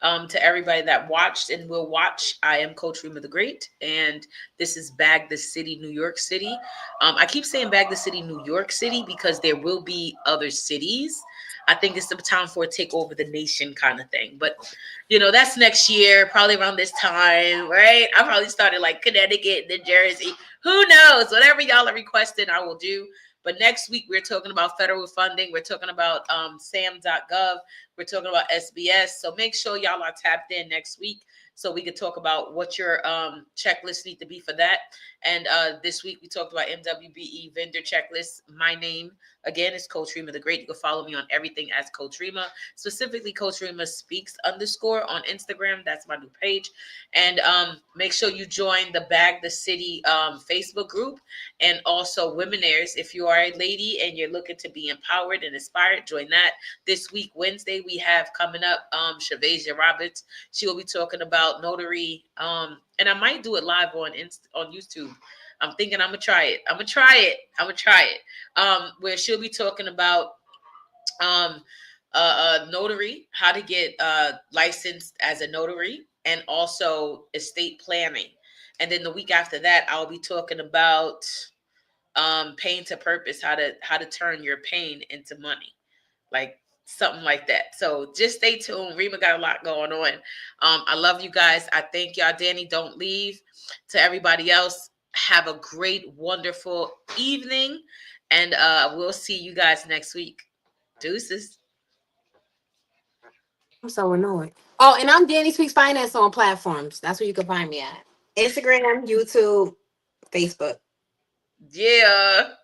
To everybody that watched and will watch, I am Coach Rema the Great, and this is Bag the City, New York City. I keep saying Bag the City, New York City, because there will be other cities. I think it's the time for a take over the nation kind of thing. But, that's next year, probably around this time, right? I probably started like Connecticut, New Jersey. Who knows? Whatever y'all are requesting, I will do. But next week, we're talking about federal funding. We're talking about sam.gov. We're talking about SBS. So make sure y'all are tapped in next week so we could talk about what your checklist need to be for that. And this week, we talked about MWBE vendor checklist. My name, again, is Coach Rema the Great. You can follow me on everything as Coach Rema, specifically Coach Rema Speaks _ on Instagram. That's my new page. And make sure you join the Bag the City Facebook group, and also Womenaires. If you are a lady and you're looking to be empowered and inspired, join that. This week, Wednesday, we have coming up Shavasia Roberts. She will be talking about notary, and I might do it live on YouTube. I'm thinking I'm gonna try it. Where she'll be talking about um, notary, how to get licensed as a notary, and also estate planning. And then the week after that, I'll be talking about pain to purpose, how to turn your pain into money, like something like that. So just stay tuned. Rima got a lot going on. I love you guys. I thank y'all. Danny, don't leave. To everybody else, have a great, wonderful evening, and we'll see you guys next week. Deuces. I'm so annoyed. Oh, and I'm Danny Speaks Finance on platforms. That's where you can find me at: Instagram, YouTube, Facebook. Yeah.